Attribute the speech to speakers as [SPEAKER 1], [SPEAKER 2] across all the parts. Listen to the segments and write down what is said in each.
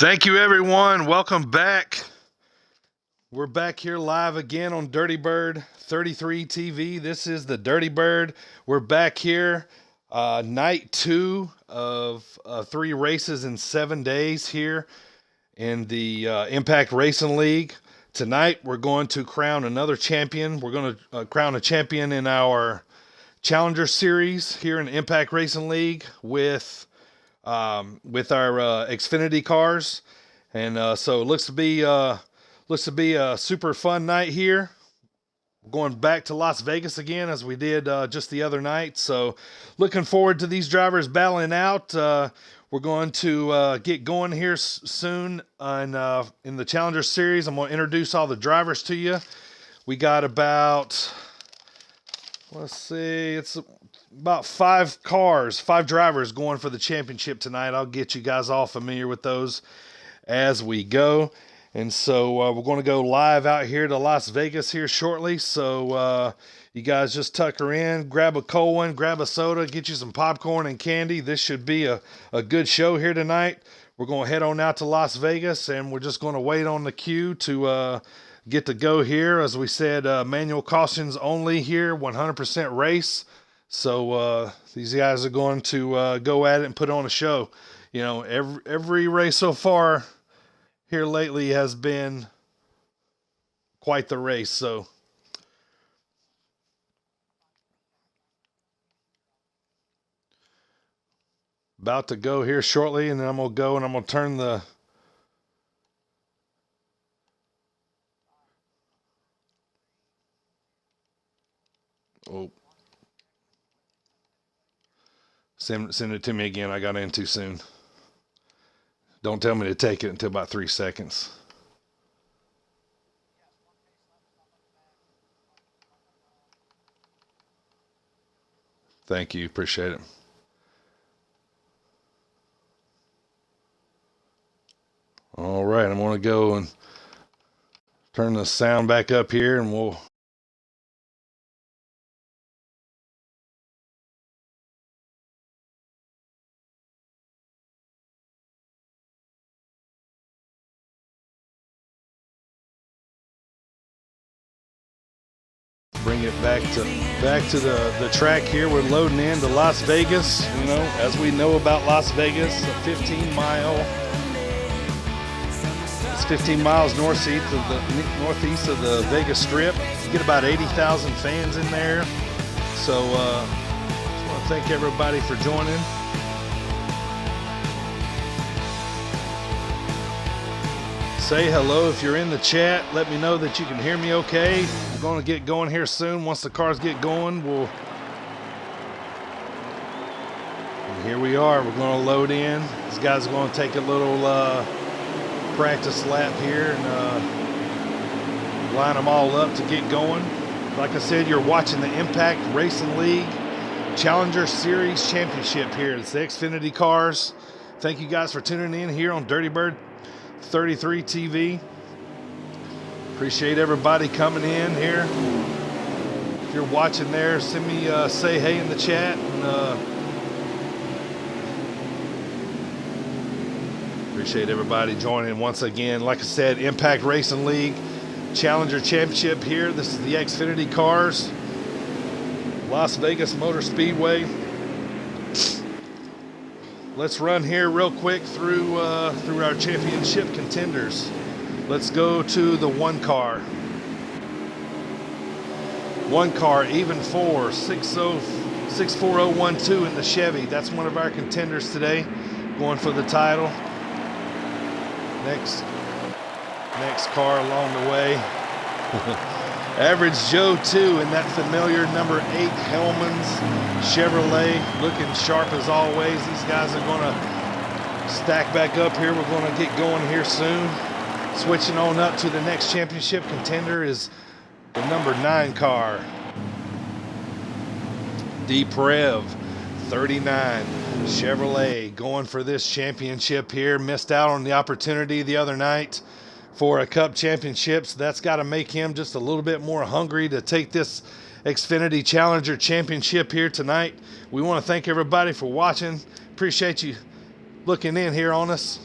[SPEAKER 1] Thank you, everyone. Welcome back. We're back here live again on Dirty Bird 33 TV. This is the Dirty Bird. We're back here, night 2 of 3 races in 7 days here in the Impact Racing League. Tonight, we're going to crown another champion. We're going to crown a champion in our Challenger Series here in Impact Racing League with our Xfinity cars, and so it looks to be a super fun night here. Going back to Las Vegas again as we did just the other night. So looking forward to these drivers battling out. We're going to get going here soon in the Challenger Series. I'm going to introduce all the drivers to you. We got about, it's about 5 drivers going for the championship tonight. I'll get you guys all familiar with those as we go. And so we're going to go live out here to Las Vegas here shortly. So you guys just tucker in, grab a cold one, grab a soda, get you some popcorn and candy. This should be a good show here tonight. We're going to head on out to Las Vegas, and we're just going to wait on the queue to get to go here. As we said, manual cautions only here, 100% race. So these guys are going to go at it and put on a show. You know, every race so far here lately has been quite the race. So about to go here shortly, and then I'm going to go and I'm going to turn the Send it to me again. I got in too soon. Don't tell me to take it until about 3 seconds. Thank you. Appreciate it. All right. I'm going to go and turn the sound back up here, and we'll bring it back to the track here. We're loading into Las Vegas. You know, as we know about Las Vegas, a 15 miles northeast of the Vegas Strip. You get about 80,000 fans in there. So I want to thank everybody for joining. Say hello if you're in the chat. Let me know that you can hear me okay. We're going to get going here soon. Once the cars get going, and here we are. We're going to load in. These guys are going to take a little practice lap here and line them all up to get going. Like I said, you're watching the Impact Racing League Challenger Series Championship here. It's the Xfinity cars. Thank you guys for tuning in here on Dirty Bird 33 TV. Appreciate everybody coming in here. If you're watching there, send me say hey in the chat, and appreciate everybody joining once again. Like I said, Impact Racing League Challenger Championship here. This is the Xfinity cars, Las Vegas Motor Speedway. Let's run here real quick through our championship contenders. Let's go to the one car, even 4 64012 in the Chevy. That's one of our contenders today, going for the title. Next car along the way. Average Joe 2 in that familiar number 8 Hellman's Chevrolet, looking sharp as always. These guys are going to stack back up here. We're going to get going here soon. Switching on up to the next championship contender is the number 9 car, Deprev 39 Chevrolet, going for this championship here. Missed out on the opportunity the other night for a Cup championship, so that's got to make him just a little bit more hungry to take this Xfinity Challenger Championship here tonight. We want to thank everybody for watching. Appreciate you looking in here on us.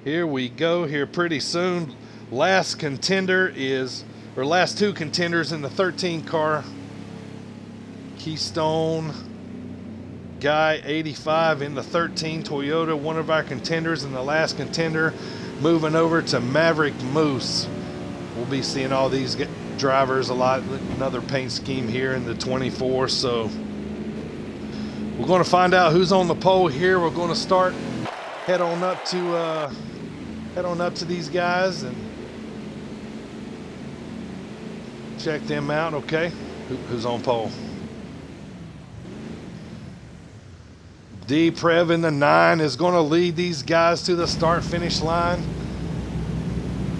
[SPEAKER 1] Here we go here pretty soon. Last contender is, or last two contenders in the 13 car. Keystone Guy 85 in the 13 Toyota, one of our contenders, and the last contender moving over to Maverick Moose. We'll be seeing all these drivers a lot. Another paint scheme here in the 24. So we're going to find out who's on the pole here. We're going to start head on up to these guys and check them out. Okay, who's on pole? D-Prev in the 9 is going to lead these guys to the start-finish line.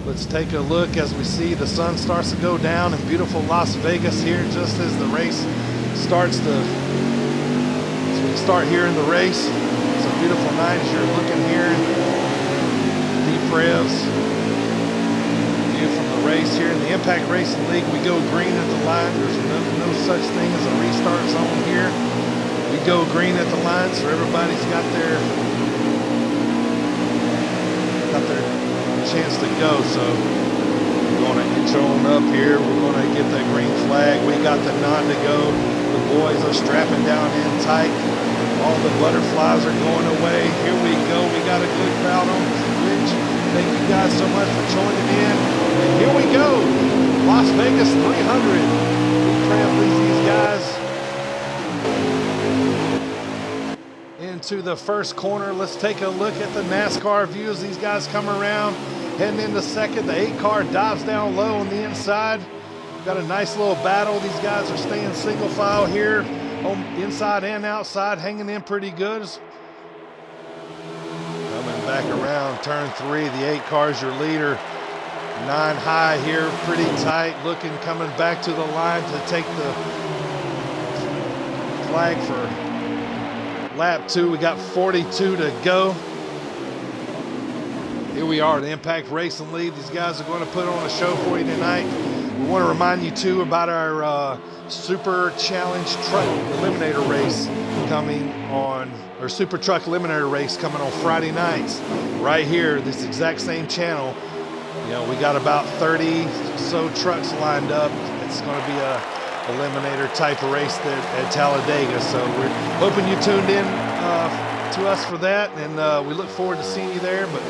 [SPEAKER 1] Let's take a look as we see the sun starts to go down in beautiful Las Vegas here just as the race starts to... So we start here in the race. It's a beautiful night as you're looking here. D-Prev's view from the race here. In the Impact Racing League, we go green at the line. There's no such thing as a restart zone here. We go green at the line, so everybody's got their chance to go. So we're going to intro on up here. We're going to get the green flag. We got the nod to go. The boys are strapping down in tight. All the butterflies are going away. Here we go. We got a good crowd on Twitch. Thank you guys so much for joining in. And here we go. Las Vegas 300. Prev leads these guys into the first corner. Let's take a look at the NASCAR view as these guys come around. Heading into second, the 8 car dives down low on the inside. Got a nice little battle. These guys are staying single file here, on inside and outside, hanging in pretty good. Coming back around turn 3, the 8 car's your leader. 9 high here, pretty tight, looking, coming back to the line to take the flag for lap 2. We got 42 to go. Here we are, the Impact Racing League. These guys are going to put on a show for you tonight. We want to remind you too about our Super Challenge Truck Eliminator race coming on, or Super Truck Eliminator race coming on Friday nights, right here, this exact same channel. You know, we got about 30 so trucks lined up. It's going to be a eliminator type of race at Talladega. So we're hoping you tuned in to us for that, and we look forward to seeing you there. But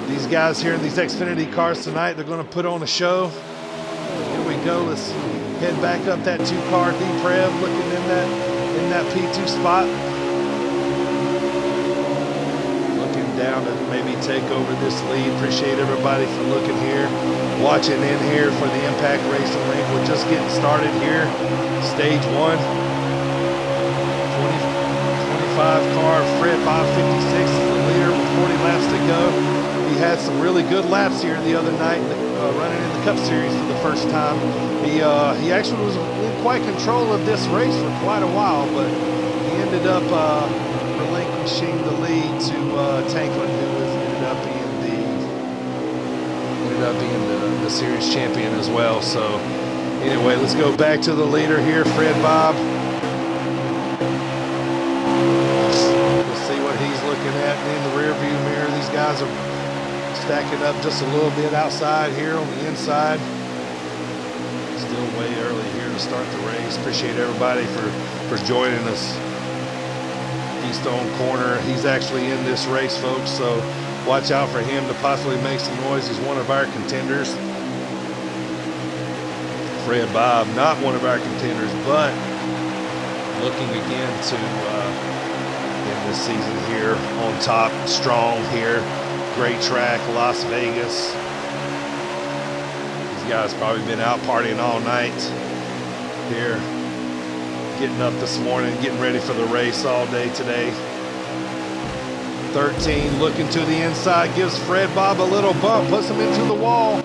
[SPEAKER 1] these guys here in these Xfinity cars tonight, they're going to put on a show. Here we go. Let's head back up that 2 car D-Prev, looking in that P2 spot. Looking down to maybe take over this lead. Appreciate everybody for looking here, watching in here for the Impact Racing League. We're just getting started here. Stage 1. 25 car Fred 556 is the leader with 40 laps to go. He had some really good laps here the other night, running in the Cup Series for the first time. He actually was in quite control of this race for quite a while, but he ended up relinquishing the lead to Tanklin, who ended up being the series champion as well. So anyway, let's go back to the leader here, Fred Bob. We'll see what he's looking at in the rear view mirror. These guys are stacking up just a little bit outside here on the inside. Still way early here to start the race. Appreciate everybody for joining us. Keystone Corner, he's actually in this race, folks, so watch out for him to possibly make some noise. He's one of our contenders. Fred Bob, not one of our contenders, but looking again to in this season here on top, strong here. Great track, Las Vegas. These guys probably been out partying all night here, getting up this morning, getting ready for the race all day today. 13 looking to the inside, gives Fred Bob a little bump, puts him into the wall.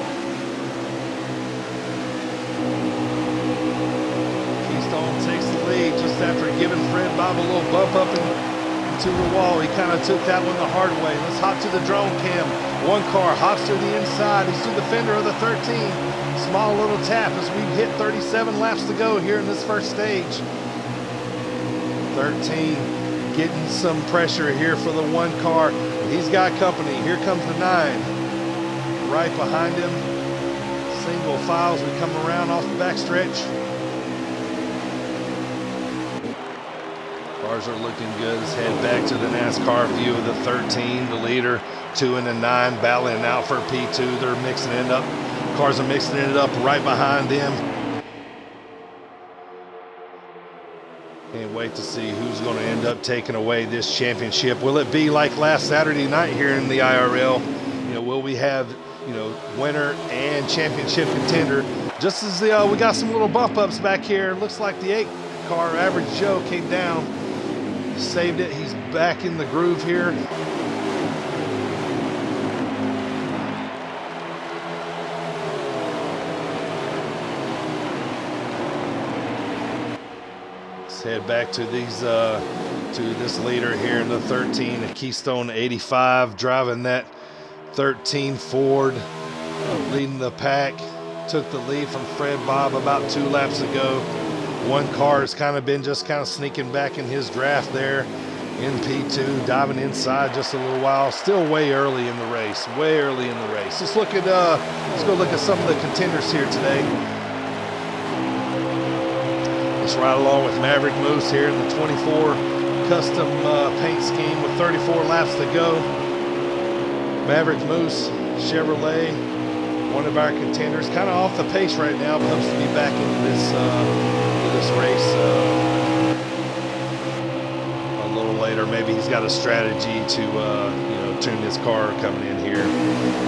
[SPEAKER 1] Keystone takes the lead just after giving Fred Bob a little bump up into the wall. He kind of took that one the hard way. Let's hop to the drone cam. 1 car hops to the inside. He's to the fender of the 13. Small little tap as we hit 37 laps to go here in this first stage. 13 getting some pressure here for the 1 car. He's got company. Here comes the 9. Right behind him. Single file as we come around off the backstretch. Cars are looking good. Let's head back to the NASCAR view of the 13, the leader, 2 and the 9 battling out for P2. They're mixing it up. Cars are mixing it up right behind them. Can't wait to see who's going to end up taking away this championship. Will it be like last Saturday night here in the IRL? You know, will we have, you know, winner and championship contender? Just as we got some little bump ups back here. Looks like the 8 car, Average Joe, came down, saved it. He's back in the groove here. Head back to these to this leader here in the 13, a Keystone 85, driving that 13 Ford, leading the pack. Took the lead from Fred Bob about 2 laps ago. One car has kind of been just kind of sneaking back in his draft there in P2, diving inside just a little while. Still way early in the race, way early in the race. Let's look at let's go look at some of the contenders here today. Right along with Maverick Moose here in the 24 custom paint scheme with 34 laps to go. Maverick Moose Chevrolet, one of our contenders, kind of off the pace right now, but hopes to be back into this race a little later. Maybe he's got a strategy to you know, tune this car coming in here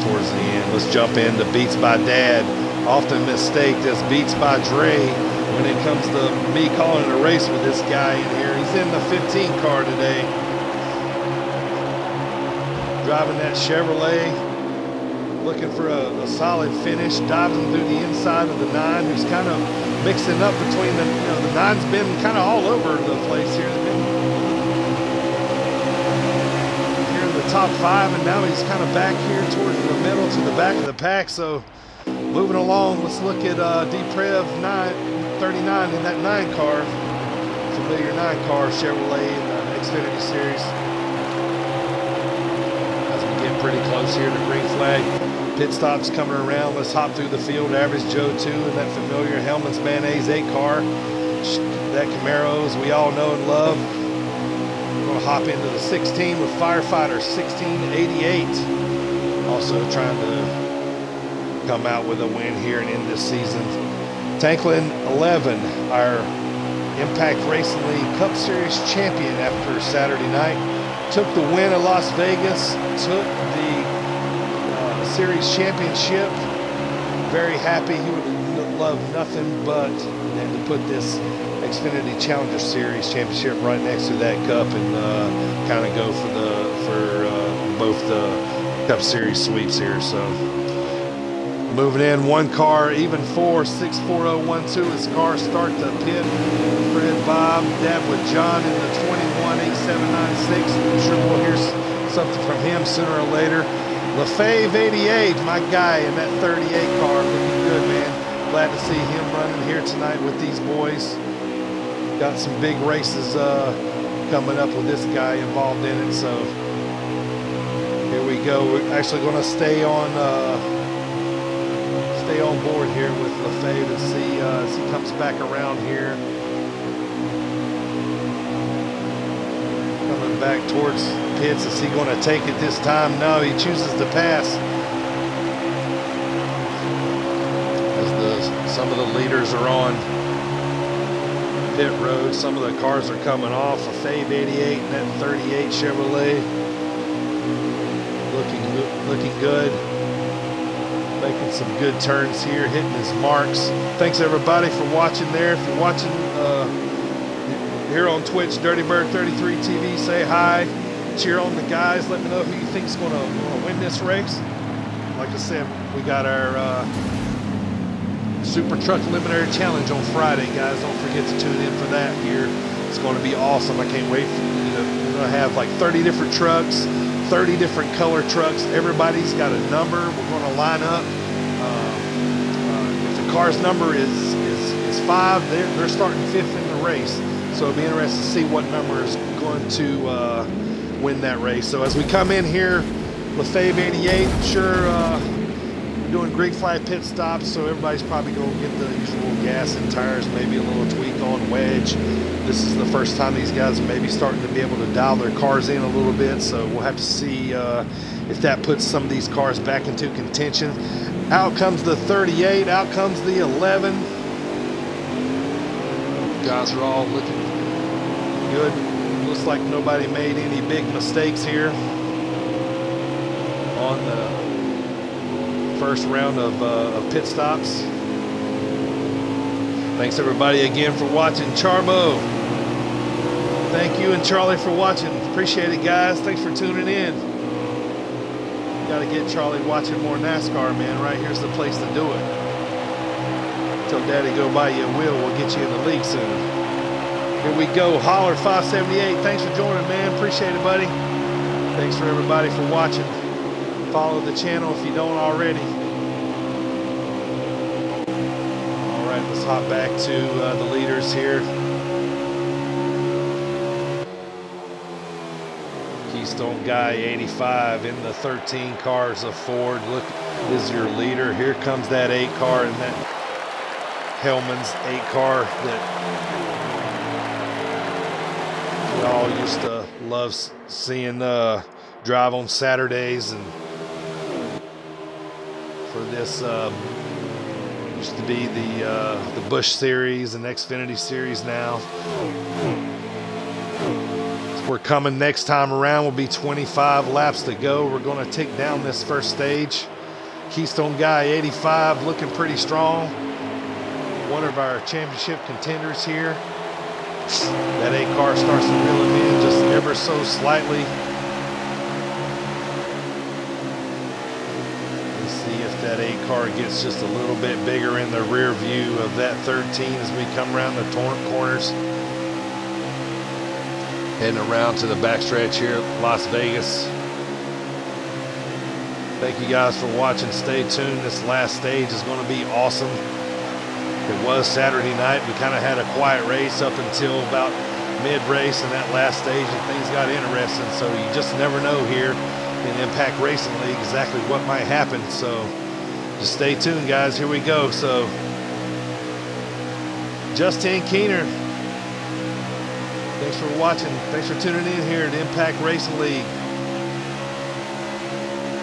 [SPEAKER 1] towards the end. Let's jump into Beats by Dad, often mistaked as Beats by Dre when it comes to me calling a race with this guy in here. He's in the 15 car today. Driving that Chevrolet, looking for a solid finish, diving through the inside of the 9, who's kind of mixing up between the, you know, the 9's been kind of all over the place here. They've been here in the top 5, and now he's kind of back here towards the middle to the back of the pack. So moving along, let's look at Deprev 39 in that 9 car, familiar 9 car Chevrolet in the Xfinity Series. As we get pretty close here to green flag, pit stops coming around. Let's hop through the field. Average Joe 2 in that familiar Hellman's Mayonnaise 8 car. That Camaro, as we all know and love. We're going to hop into the 16 with Firefighter 1688. Also trying to come out with a win here and end this season. Tanklin 11, our Impact Racing League Cup Series champion after Saturday night. Took the win at Las Vegas, took the series championship. Very happy. He would love nothing but than to put this Xfinity Challenger Series championship right next to that cup and kind of go for both the Cup Series sweeps here. So moving in, 1 car, even 4, 64012. His car start to pit. Fred Bob, Dab with John in the 218796. I'm sure we'll hear something from him sooner or later. LaFave 88, my guy in that 38 car, looking good, man. Glad to see him running here tonight with these boys. Got some big races coming up with this guy involved in it. So here we go. We're actually going to stay on board here with LaFave to see as he comes back around here. Coming back towards pits. Is he going to take it this time? No, he chooses to pass. As some of the leaders are on pit road, some of the cars are coming off. LaFave 88 and that 38 Chevrolet. Looking good. Making some good turns here, hitting his marks. Thanks everybody for watching there. If you're watching here on Twitch, Dirty Bird 33 TV, say hi, cheer on the guys, let me know who you think's going to win this race. Like I said, we got our Super Truck Eliminator Challenge on Friday, guys. Don't forget to tune in for that here. It's going to be awesome. I can't wait for you to, we're going to have like 30 different trucks, 30 different color trucks. Everybody's got a number. We're going to line up. If the car's number is 5, they're starting 5th in the race. So it'll be interesting to see what number is going to win that race. So as we come in here, Lefebvre 88, sure, doing Greek Flag pit stops, so everybody's probably going to get the usual gas and tires, maybe a little tweak on wedge. This is the first time these guys are maybe starting to be able to dial their cars in a little bit, so we'll have to see if that puts some of these cars back into contention. Out comes the 38, out comes the 11. Guys are all looking good. Looks like nobody made any big mistakes here on the first round of pit stops. Thanks everybody again for watching. Charbo, thank you, and Charlie for watching. Appreciate it, guys. Thanks for tuning in. Got to get Charlie watching more NASCAR, man. Right here's the place to do it. Tell Daddy go buy you a wheel. We'll get you in the league soon. Here we go. Holler 578. Thanks for joining, man. Appreciate it, buddy. Thanks for everybody for watching. Follow the channel if you don't already. All right, let's hop back to the leaders here. Keystone Guy 85 in the 13 cars of Ford. Look, is your leader. Here comes that 8 car, and that Hellman's 8 car that we all used to love seeing drive on Saturdays. And for this used to be the Busch series and Xfinity series now. So we're coming next time around. Will be 25 laps to go. We're going to take down this first stage. Keystone Guy 85 looking pretty strong. One of our championship contenders here. That 8 car starts to reel him in just ever so slightly. That 8 car gets just a little bit bigger in the rear view of that 13 as we come around the corners. Heading around to the backstretch here at Las Vegas. Thank you guys for watching. Stay tuned. This last stage is going to be awesome. It was Saturday night. We kind of had a quiet race up until about mid-race in that last stage, and things got interesting. So you just never know here in Impact Racing League exactly what might happen. So just stay tuned, guys. Here we go. So Justin Keener, thanks for watching. Thanks for tuning in here at Impact Racing League.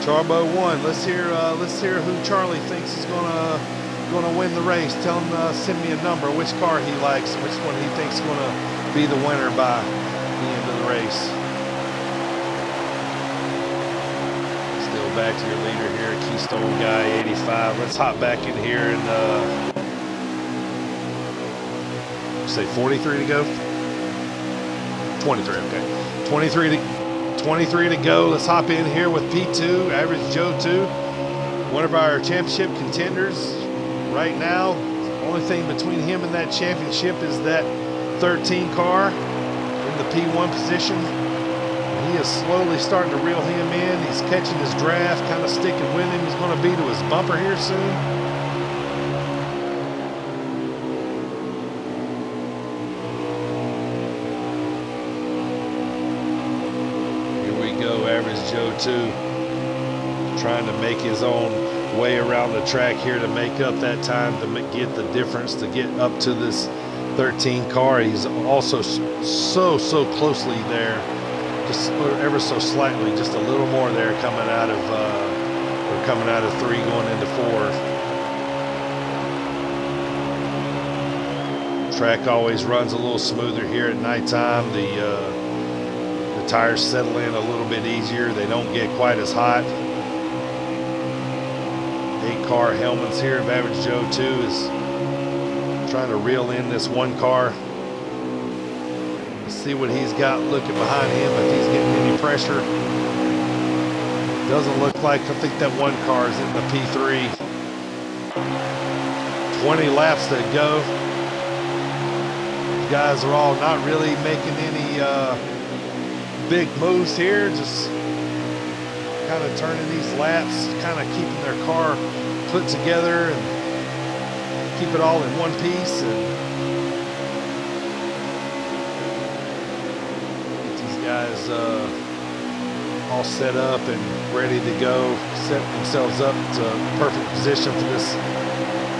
[SPEAKER 1] Charbo won. Let's hear who Charlie thinks is gonna win the race. Tell him send me a number, which car he likes, which one he thinks is gonna be the winner by the end of the race. Back to your leader here, Keystone Guy 85. Let's hop back in here and say 43 to go. 23, okay. 23 to go. Let's hop in here with P2, Average Joe 2, one of our championship contenders right now. Only thing between him and that championship is that 13 car in the P1 position. He is slowly starting to reel him in. He's catching his draft, kind of sticking with him. He's going to be to his bumper here soon. Here we go, Average Joe 2. Trying to make his own way around the track here to make up that time, to get the difference, to get up to this 13 car. He's also so closely there. Just ever so slightly, just a little more there coming out of 3 going into 4. Track always runs a little smoother here at nighttime. The tires settle in a little bit easier. They don't get quite as hot. 8 car Hellman's here of Average Joe 2 is trying to reel in this 1 car. See what he's got looking behind him, if he's getting any pressure. Doesn't look like. I think that 1 car is in the P3. 20 laps to go. You guys are all not really making any big moves here, just kind of turning these laps, kind of keeping their car put together and keep it all in one piece and get these guys all set up and ready to go, set themselves up to perfect position for this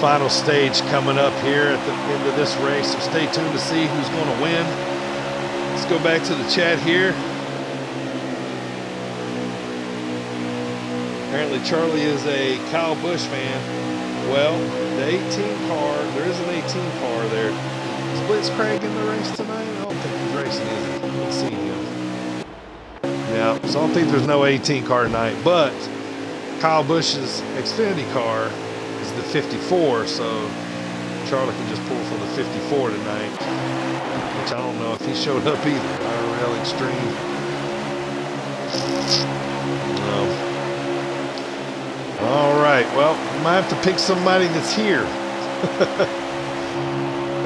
[SPEAKER 1] final stage coming up here at the end of this race. So stay tuned to see who's going to win. Let's go back to the chat here. Apparently Charlie is a Kyle Busch fan. Well, the 18 car, there is an 18 car there. Is Blitzcrank in the race tonight? I don't think he's racing, is he? I don't see him. Yeah, so I don't think there's no 18 car tonight, but Kyle Busch's Xfinity car is the 54, so Charlie can just pull for the 54 tonight, which I don't know if he showed up either. IRL Extreme. No. All right, well, we might have to pick somebody that's here.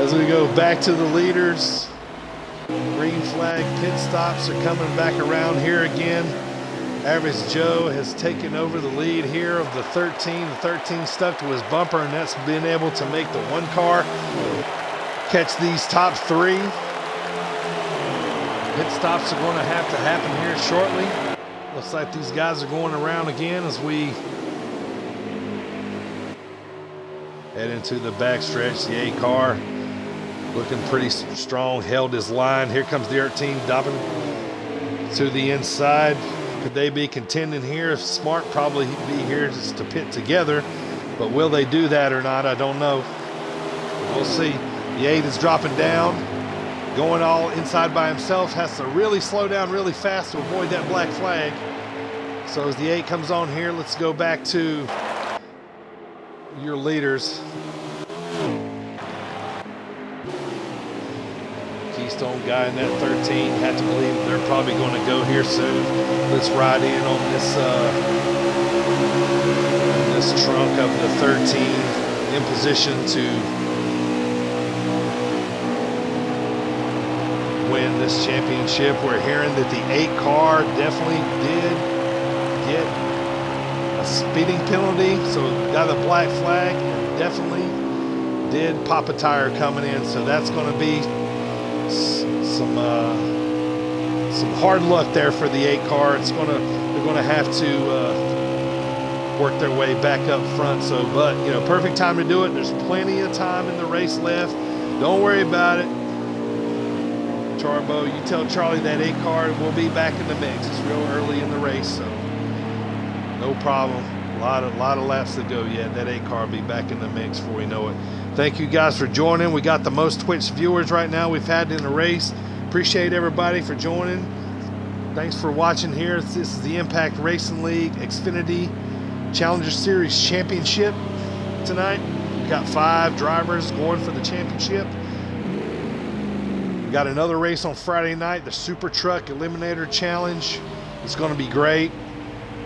[SPEAKER 1] As we go back to the leaders, green flag pit stops are coming back around here again. Average Joe has taken over the lead here of the 13. The 13 stuck to his bumper, and that's been able to make the one car catch these top three. Pit stops are going to have to happen here shortly. Looks like these guys are going around again as we head into the backstretch. The 8 car looking pretty strong, held his line. Here comes the 13 diving to the inside. Could they be contending here? Smart probably be here just to pit together, but will they do that or not? I don't know. We'll see. The 8 is dropping down, going all inside by himself, has to really slow down really fast to avoid that black flag. So as the 8 comes on here, let's go back to your leaders. Keystone guy in that 13, had to believe they're probably going to go here soon. Let's ride in on this trunk of the 13 in position to win this championship. We're hearing that the 8 car definitely did get a speeding penalty, so got a black flag, and definitely did pop a tire coming in, so that's going to be some hard luck there for the 8 car. They're gonna have to work their way back up front. So, but you know, perfect time to do it. There's plenty of time in the race left. Don't worry about it. Charbo, you tell Charlie that 8 car will be back in the mix. It's real early in the race, so no problem. A lot of laps to go yet. That 8 car will be back in the mix before we know it. Thank you guys for joining. We got the most Twitch viewers right now we've had in the race. Appreciate everybody for joining. Thanks for watching here. This is the Impact Racing League Xfinity Challenger Series Championship tonight. We've got 5 drivers going for the championship. We got another race on Friday night, the Super Truck Eliminator Challenge. It's going to be great.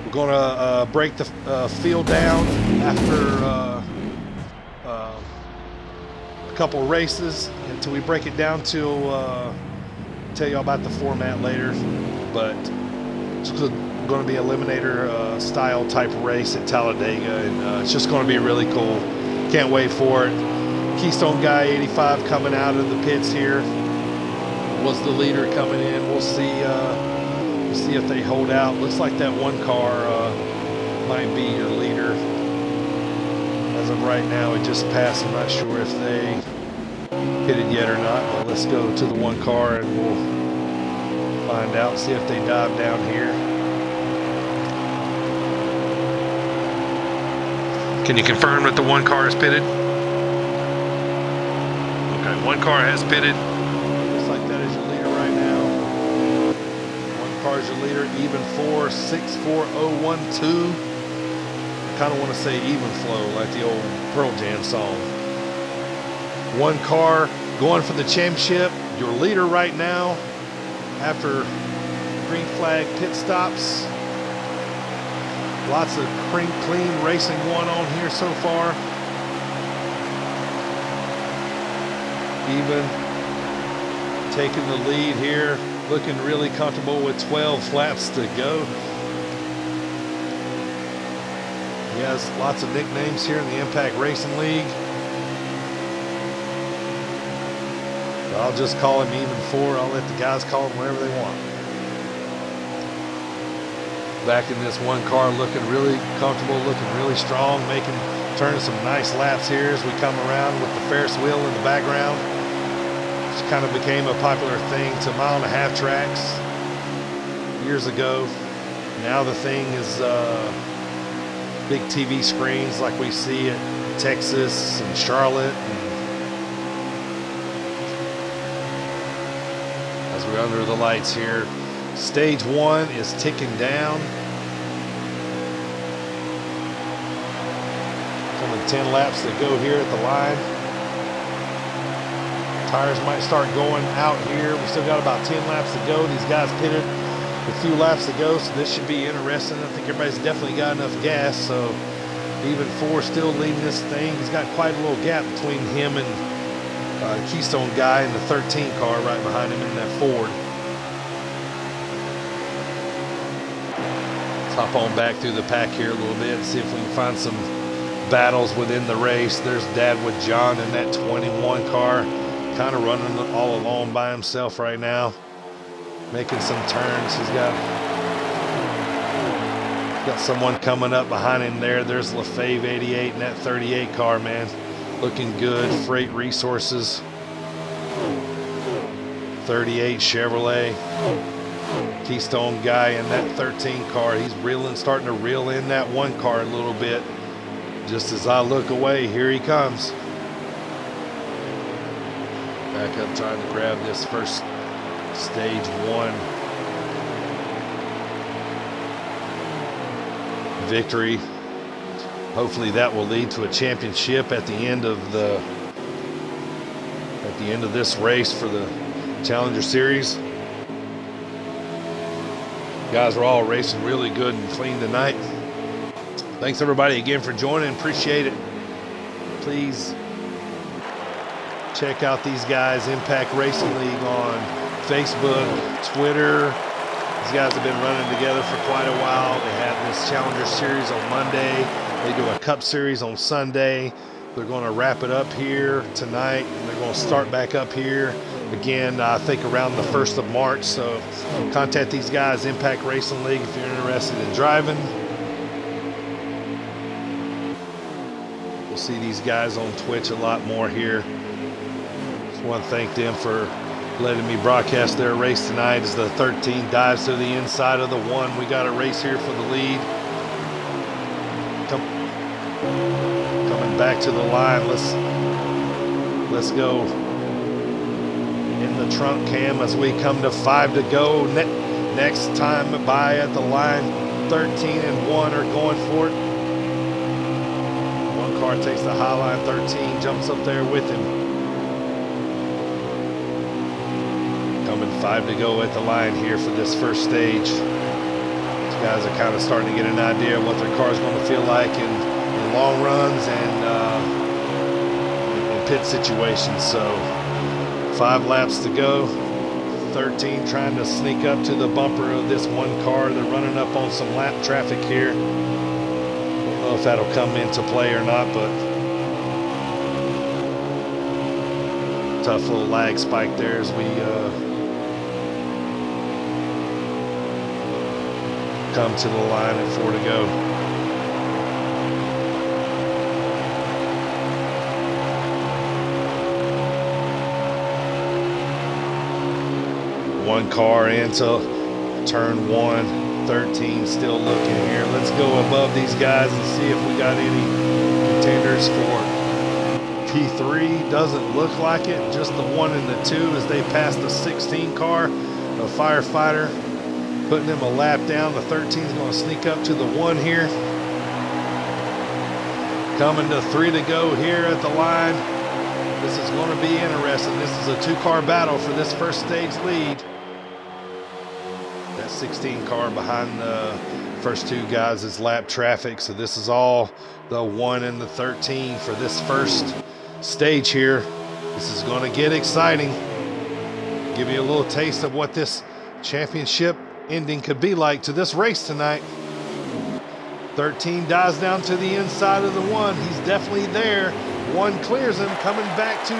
[SPEAKER 1] We're going to break the field down after a couple races until we break it down to tell you all about the format later. But it's going to be eliminator style type race at Talladega, and it's just going to be really cool. Can't wait for it. Keystone Guy 85 coming out of the pits here was the leader coming in. We'll see if they hold out. Looks like that 1 car might be your leader. As of right now, it just passed. I'm not sure if they hit it yet or not, but let's go to the 1 car and we'll find out, see if they dive down here. Can you confirm that the 1 car is pitted? Okay, 1 car has pitted. Looks like that is your leader right now. 1 car is your leader, even 4-6-4-0-1-2. I kind of want to say even flow, like the old Pearl Jam song. 1 car going for the championship. Your leader right now after green flag pit stops. Lots of clean racing going on here so far. Even taking the lead here, looking really comfortable with 12 laps to go. He has lots of nicknames here in the Impact Racing League. I'll just call him even 4. I'll let the guys call him whatever they want. Back in this one car, looking really comfortable, looking really strong, turning some nice laps here as we come around with the Ferris wheel in the background. Which kind of became a popular thing to 1.5-mile tracks years ago. Now the thing is big TV screens like we see at Texas and Charlotte. As we're under the lights here, stage 1 is ticking down. Coming 10 laps to go here at the line. Tires might start going out here. We still got about 10 laps to go. These guys pitted a few laps to go, so this should be interesting. I think everybody's definitely got enough gas, so even Ford still leading this thing. He's got quite a little gap between him and Keystone guy in the 13 car right behind him in that Ford. Let's hop on back through the pack here a little bit and see if we can find some battles within the race. There's Dad with John in that 21 car, kind of running all alone by himself right now, making some turns. He's got someone coming up behind him there. There's LaFave 88 in that 38 car, man. Looking good. Freight Resources 38 Chevrolet. Keystone guy in that 13 car. He's starting to reel in that one car a little bit. Just as I look away, here he comes. Back up trying to grab this first stage 1 victory. Hopefully that will lead to a championship at the end of this race for the Challenger Series. Guys are all racing really good and clean tonight. Thanks everybody again for joining. Appreciate it. Please check out these guys, Impact Racing League, on Facebook, Twitter. These guys have been running together for quite a while. They have this Challenger Series on Monday. They do a Cup Series on Sunday. They're going to wrap it up here tonight, and they're going to start back up here again, I think around the 1st of March. So contact these guys, Impact Racing League, if you're interested in driving. We'll see these guys on Twitch a lot more here. Just want to thank them for letting me broadcast their race tonight as the 13 dives to the inside of the 1. We got a race here for the lead. Coming back to the line. Let's go in the trunk cam as we come to 5 to go. Next time by at the line, 13 and 1 are going for it. One car takes the high line, 13 jumps up there with him. Coming 5 to go at the line here for this first stage. These guys are kind of starting to get an idea of what their car is going to feel like in long runs and in pit situations. So 5 laps to go. 13 trying to sneak up to the bumper of this one car. They're running up on some lap traffic here. Don't know if that'll come into play or not, but tough little lag spike there as we come to the line at 4 to go. One car into turn 1. 13 still looking here. Let's go above these guys and see if we got any contenders for P3. Doesn't look like it. Just the 1 and the 2 as they pass the 16 car. A firefighter putting them a lap down. The 13 is going to sneak up to the 1 here. Coming to 3 to go here at the line. This is going to be interesting. This is a 2-car battle for this first stage lead. That 16 car behind the first 2 guys is lap traffic. So this is all the 1 and the 13 for this first stage here. This is going to get exciting. Give you a little taste of what this championship ending could be like to this race tonight. 13 dives down to the inside of the 1. He's definitely there. 1 clears him, coming back to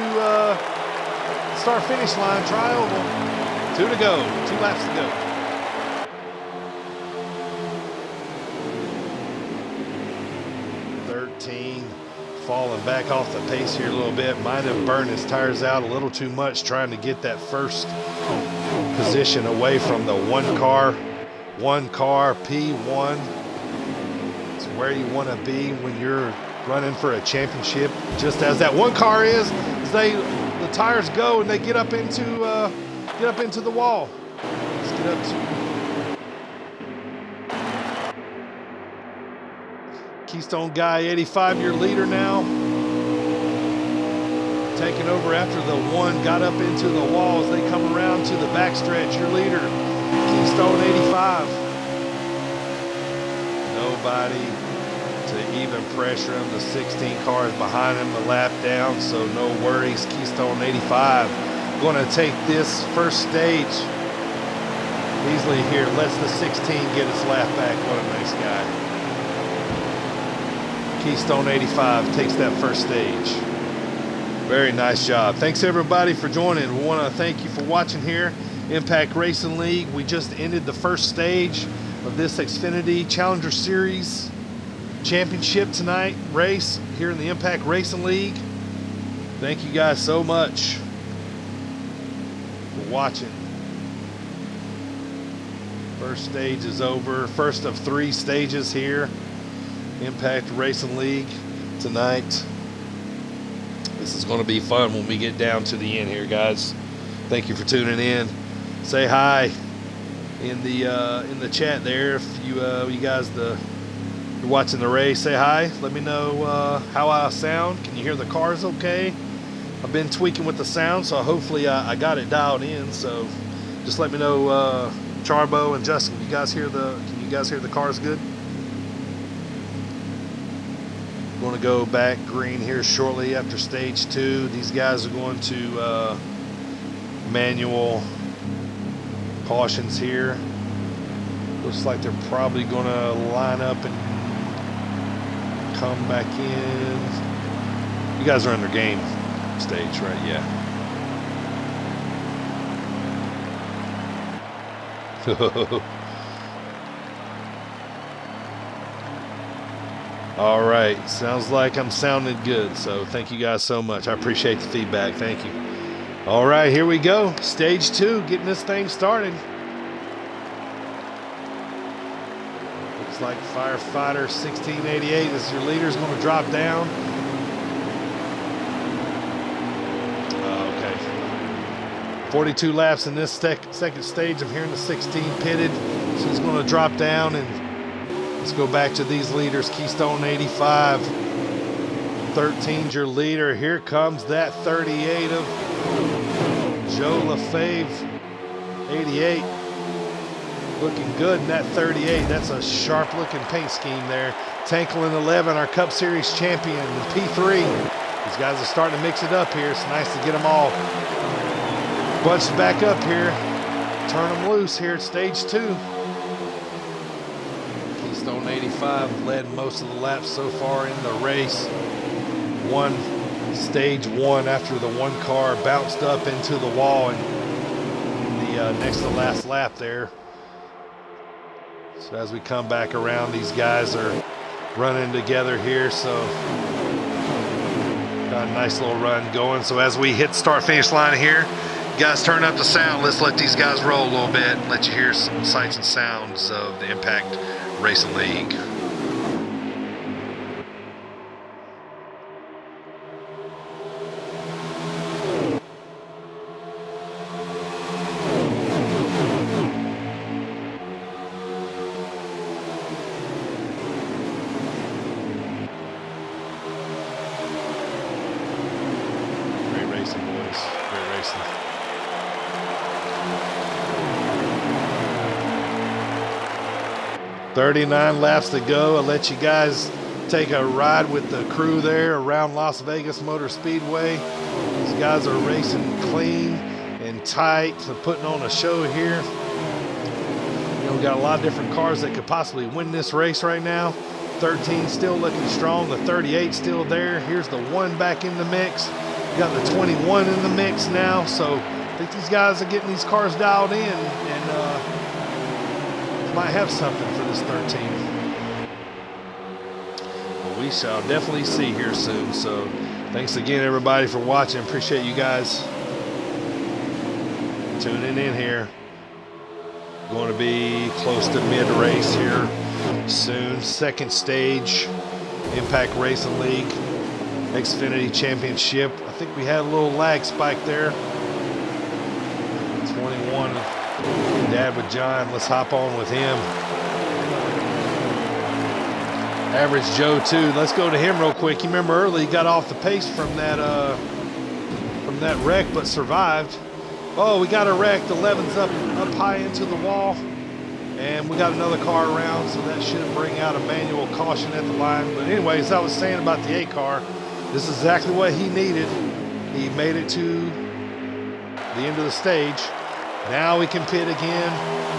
[SPEAKER 1] start finish line, tri-oval. 2 to go, 2 laps to go. 13, falling back off the pace here a little bit. Might have burned his tires out a little too much trying to get that first position away from the one car P1. It's where you want to be when you're running for a championship, just as that one car is. The tires go and they get up into the wall. Let's get up to Keystone Guy 85, your leader now. Taking over after the one got up into the wall as they come around to the backstretch. Your leader, Keystone 85. Nobody to even pressure him. The 16 cars behind him, a lap down, so no worries. Keystone 85 going to take this first stage easily here. Lets the 16 get its lap back. What a nice guy. Keystone 85 takes that first stage. Very nice job. Thanks everybody for joining. We want to thank you for watching here. Impact Racing League. We just ended the first stage of this Xfinity Challenger Series Championship tonight race here in the Impact Racing League. Thank you guys so much for watching. First stage is over. First of 3 stages here. Impact Racing League tonight. This is going to be fun when we get down to the end here, guys. Thank you for tuning in. Say hi in the chat there if you guys you're watching the race. Say hi. Let me know how I sound. Can you hear the cars okay? I've been tweaking with the sound, so hopefully I got it dialed in. So just let me know, Charbo and Justin. Can you guys hear the cars good? Going to go back green here shortly after stage 2. These guys are going to manual cautions here. Looks like they're probably going to line up and come back in. You guys are under game stage, right? Yeah. All right, sounds like I'm sounding good, so thank you guys so much. I appreciate the feedback. Thank you. All right, here we go. Stage 2, getting this thing started. Looks like Firefighter 1688 is your leader, is going to drop down. Okay. 42 laps in this second stage. I'm hearing the 16 pitted, so he's going to drop down and let's go back to these leaders. Keystone 85, 13's your leader. Here comes that 38 of Joe LaFave, 88. Looking good in that 38. That's a sharp looking paint scheme there. Tanklin 11, our Cup Series champion, P3. These guys are starting to mix it up here. It's nice to get them all bunched back up here. Turn them loose here at stage 2. Keystone 85 led most of the laps so far in the race. Stage 1 after the one car bounced up into the wall in the next to last lap there. So as we come back around, these guys are running together here. So got a nice little run going. So as we hit start finish line here, guys, turn up the sound. Let's let these guys roll a little bit and let you hear some sights and sounds of the Impact Racing League. Great racing, boys. Great racing. $39 laps to go. I'll let you guys take a ride with the crew there around Las Vegas Motor Speedway. These guys are racing clean and tight. They're putting on a show here. You know, we got a lot of different cars that could possibly win this race right now. 13 still looking strong. The 38 still there. Here's the 1 back in the mix. We got the 21 in the mix now. So I think these guys are getting these cars dialed in and might have something for this 13. we shall definitely see here soon. So thanks again, everybody, for watching. Appreciate you guys tuning in here. Going to be close to mid-race here soon. Second stage, Impact Racing League Xfinity Championship. I think we had a little lag spike there. 21, Dad with John. Let's hop on with him. Average Joe too. Let's go to him real quick. You remember early he got off the pace from that wreck, but survived. Oh, we got a wreck. The 11's up high into the wall, and we got another car around, so that should bring out a manual caution at the line. But anyways, I was saying about the A car, this is exactly what he needed. He made it to the end of the stage. Now we can pit again.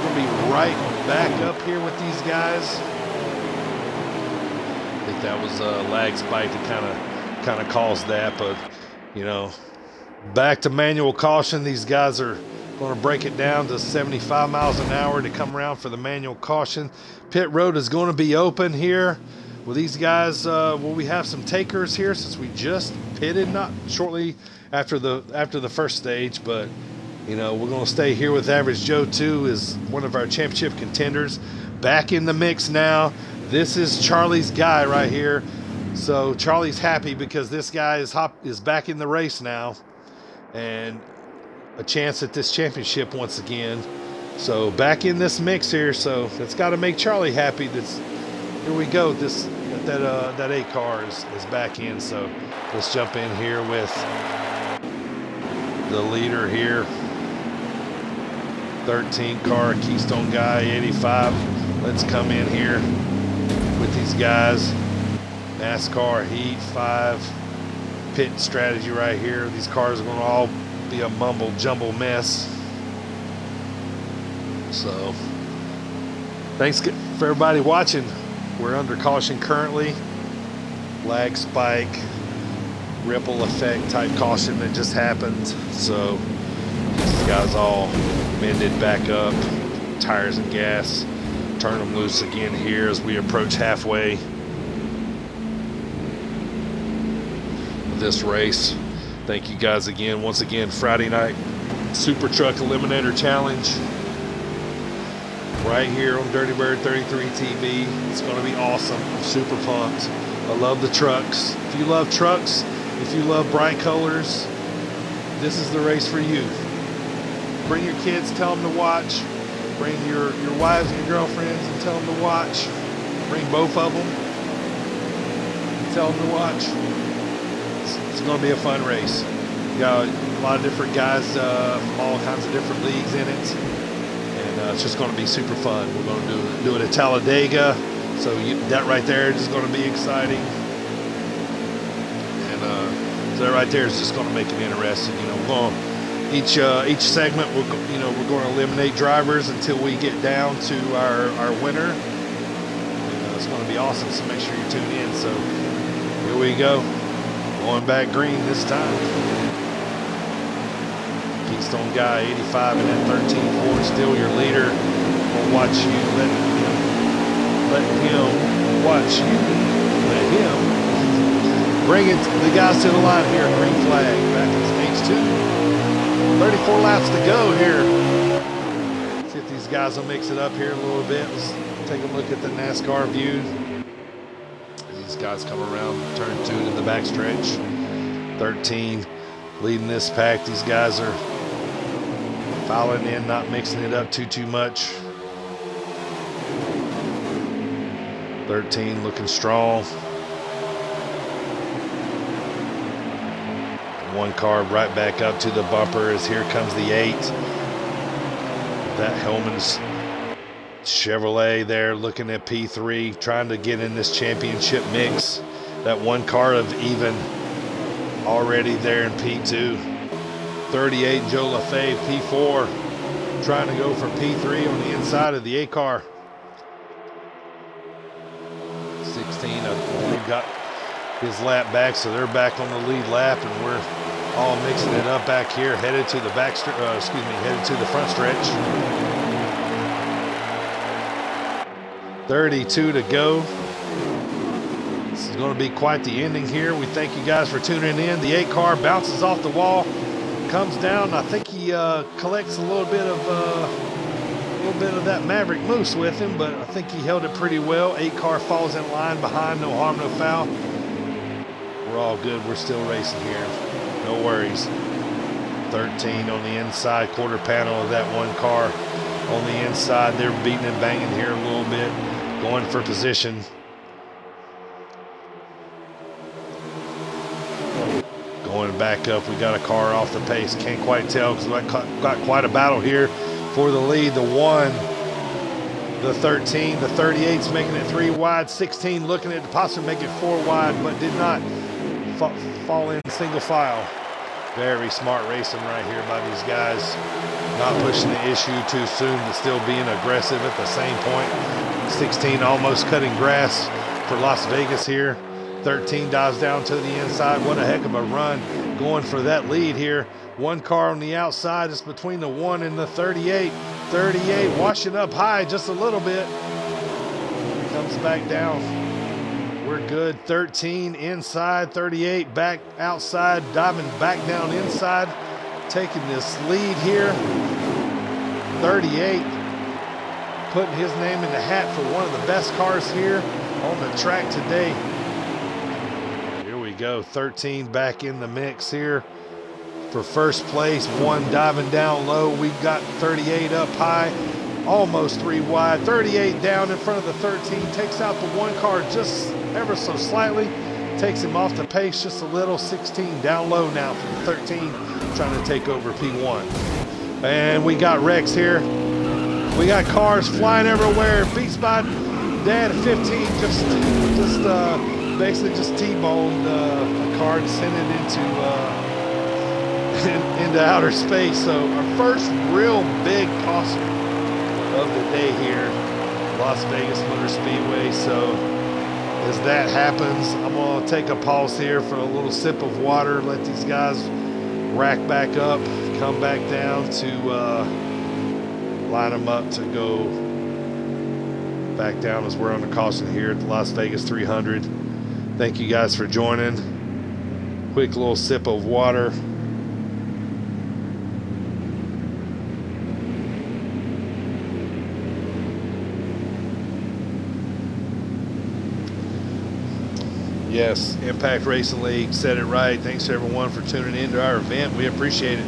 [SPEAKER 1] We're gonna be right back up here with these guys. I think that was a lag spike that kind of caused that, but you know, back to manual caution. These guys are going to break it down to 75 miles an hour to come around for the manual caution. Pit road is going to be open here. Well, these guys, will we have some takers here since we just pitted not shortly after the first stage, but you know, we're going to stay here with Average Joe too, is one of our championship contenders. Back in the mix now. This is Charlie's guy right here. So Charlie's happy because this guy is back in the race now, and a chance at this championship once again. So back in this mix here. So that's got to make Charlie happy. Here we go. That A car is back in. So let's jump in here with the leader here. 13 car, Keystone Guy, 85. Let's come in here with these guys. NASCAR Heat 5 pit strategy right here. These cars are going to all be a mumble jumble mess. So thanks for everybody watching. We're under caution currently. Lag spike, ripple effect type caution that just happened. So these guys all mended back up, tires and gas. Turn them loose again here as we approach halfway of this race. Thank you guys again. Once again, Friday night Super Truck Eliminator Challenge right here on Dirty Bird 33 TV. It's going to be awesome. I'm super pumped. I love the trucks. If you love trucks, if you love bright colors, this is the race for you. Bring your kids, tell them to watch. Bring your wives and your girlfriends and tell them to watch. Bring both of them and tell them to watch. It's going to be a fun race. You got a lot of different guys from all kinds of different leagues in it. And it's just going to be super fun. We're going to do it at Talladega. So that right there is going to be exciting. And so that right there is just going to make it interesting. You know, we're going to each segment, we're going to eliminate drivers until we get down to our winner. And, it's going to be awesome. So make sure you tune in. So here we go, going back green this time. Keystone Guy 85 in that 13 Ford, still your leader. We'll watch you. Let him watch you. Let him bring it. The guys to the line here. Green flag back in stage 2. 34 laps to go here. See if these guys will mix it up here a little bit. Let's take a look at the NASCAR view. These guys come around turn 2 to the backstretch. 13 leading this pack. These guys are filing in, not mixing it up too much. 13 looking strong. One car right back up to the bumper as here comes the 8. That Hellman's Chevrolet there looking at P3, trying to get in this championship mix. That one car of even already there in P2. 38 Joe LaFave, P4, trying to go for P3 on the inside of the A car. 16, we've got his lap back, so they're back on the lead lap, and we're all mixing it up back here, headed to the headed to the front stretch. 32 to go. going to be quite the ending here. We thank you guys for tuning in. The 8 car bounces off the wall, comes down. I think he collects a little bit of that Maverick Moose with him, but I think he held it pretty well. 8 car falls in line behind, no harm, no foul. We're all good. We're still racing here. No worries. 13 on the inside quarter panel of that 1 car on the inside. They're beating and banging here a little bit, going for position. Going back up, we got a car off the pace. Can't quite tell because we got quite a battle here for the lead. The 1, the 13, the 38's making it 3 wide. 16 looking at possibly make it 4 wide, but did not fall in single file. Very smart racing right here by these guys. Not pushing the issue too soon, but still being aggressive at the same point. 16 almost cutting grass for Las Vegas here. 13 dives down to the inside. What a heck of a run going for that lead here. 1 car on the outside. It's between the 1 and the 38. 38 washing up high just a little bit. Comes back down. We're good. 13 inside. 38 back outside. Diving back down inside. Taking this lead here. 38 putting his name in the hat for one of the best cars here on the track today. Go 13 back in the mix here for first place. 1 diving down low. We got 38 up high, almost 3 wide. 38 down in front of the 13, takes out the 1 car just ever so slightly, takes him off the pace just a little. 16 down low now for the 13, trying to take over P1. And we got wrecks here. We got cars flying everywhere. Beats by Dad at 15 basically just T-boned a car and sent it into outer space. So our first real big coaster of the day here, Las Vegas Motor Speedway. So as that happens, I'm gonna take a pause here for a little sip of water, let these guys rack back up, come back down to line them up to go back down as we're on the caution here at the Las Vegas 300. Thank you guys for joining. Quick little sip of water. Yes, Impact Racing League said it right. Thanks everyone for tuning in to our event. We appreciate it.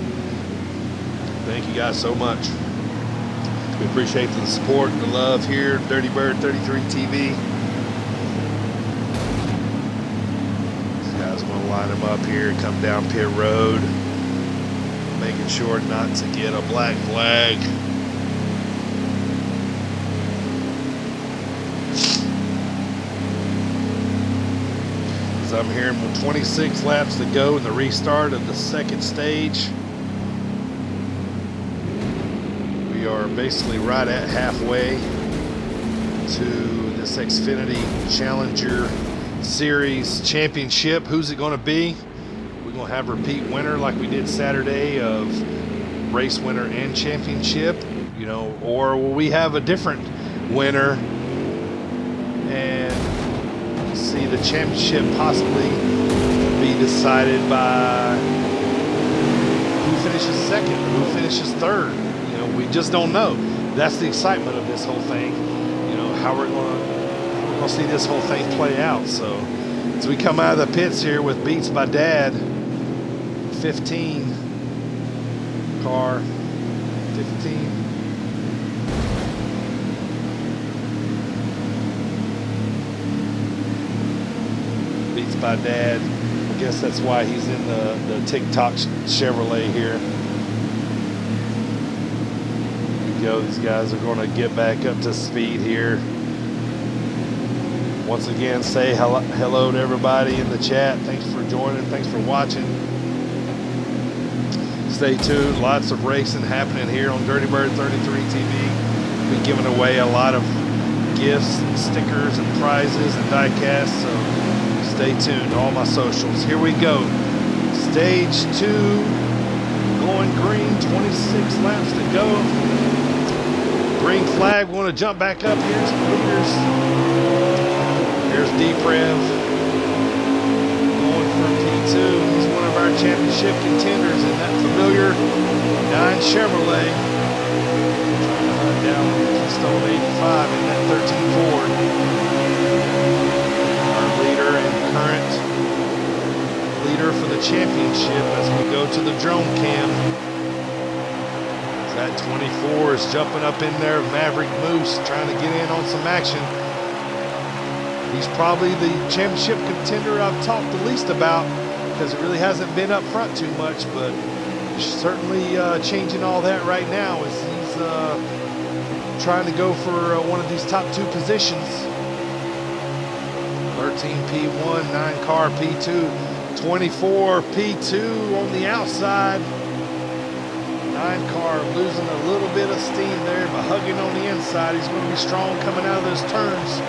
[SPEAKER 1] Thank you guys so much. We appreciate the support and the love here, Dirty Bird 33 TV. Line them up here, come down pit road, making sure not to get a black flag. So I'm hearing 26 laps to go in the restart of the 2nd stage. We are basically right at halfway to this Xfinity Challenger Series Championship. Who's it going to be? We're going to have a repeat winner like we did Saturday of race winner and championship, you know, or will we have a different winner and see the championship possibly be decided by who finishes 2nd or who finishes 3rd? You know, we just don't know. That's the excitement of this whole thing. You know, how we're going to see this whole thing play out. So as we come out of the pits here with Beats by Dad, 15 car, 15. Beats by Dad. I guess that's why he's in the TikTok Chevrolet here. Here we go. These guys are going to get back up to speed here. Once again, say hello to everybody in the chat. Thanks for joining. Thanks for watching. Stay tuned. Lots of racing happening here on Dirty Bird 33 TV. We're giving away a lot of gifts, and stickers, and prizes, and die casts. So stay tuned. All my socials. Here we go. Stage 2, going green. 26 laps to go. Green flag. We want to jump back up here. Some leaders. Here's D-Prev. He's one of our championship contenders in that familiar 9 Chevrolet. Trying to hunt down Keystone 85 in that 13 Ford. Our leader and current leader for the championship as we go to the drone cam. That 24 is jumping up in there. Maverick Moose trying to get in on some action. He's probably the championship contender I've talked the least about because it really hasn't been up front too much, but certainly changing all that right now as he's trying to go for one of these top 2 positions. 13 P1, 9 car P2, 24 P2 on the outside. 9 car losing a little bit of steam there, but hugging on the inside. He's going to be strong coming out of those turns.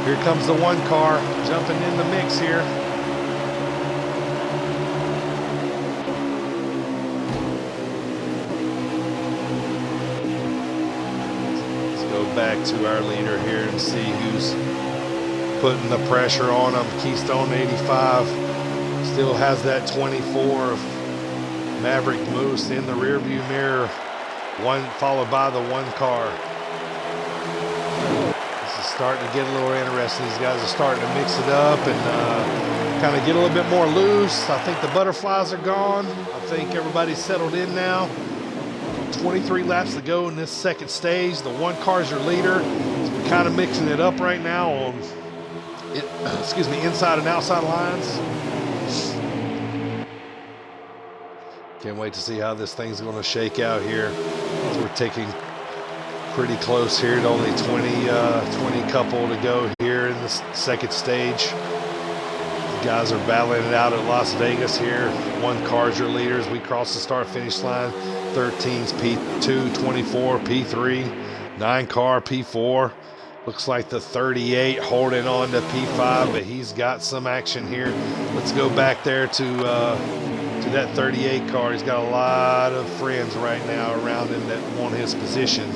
[SPEAKER 1] Here comes the 1 car jumping in the mix here. Let's go back to our leader here and see who's putting the pressure on him. Keystone 85 still has that 24 of Maverick Moose in the rearview mirror, followed by the 1 car. This is starting to get a little interesting. These guys are starting to mix it up and kind of get a little bit more loose. I think the butterflies are gone. I think everybody's settled in now. 23 laps to go in this second stage. The 1 car is your leader. So we're kind of mixing it up right now on, inside and outside lines. Can't wait to see how this thing's going to shake out here. We're taking pretty close here to only 20 couple to go here in the second stage. The guys are battling it out at Las Vegas here. 1 car's your leaders. We cross the start finish line. 13's P2, 24 P3, 9 car P4. Looks like the 38 holding on to P5, but he's got some action here. Let's go back there to that 38 car. He's got a lot of friends right now around him that want his position.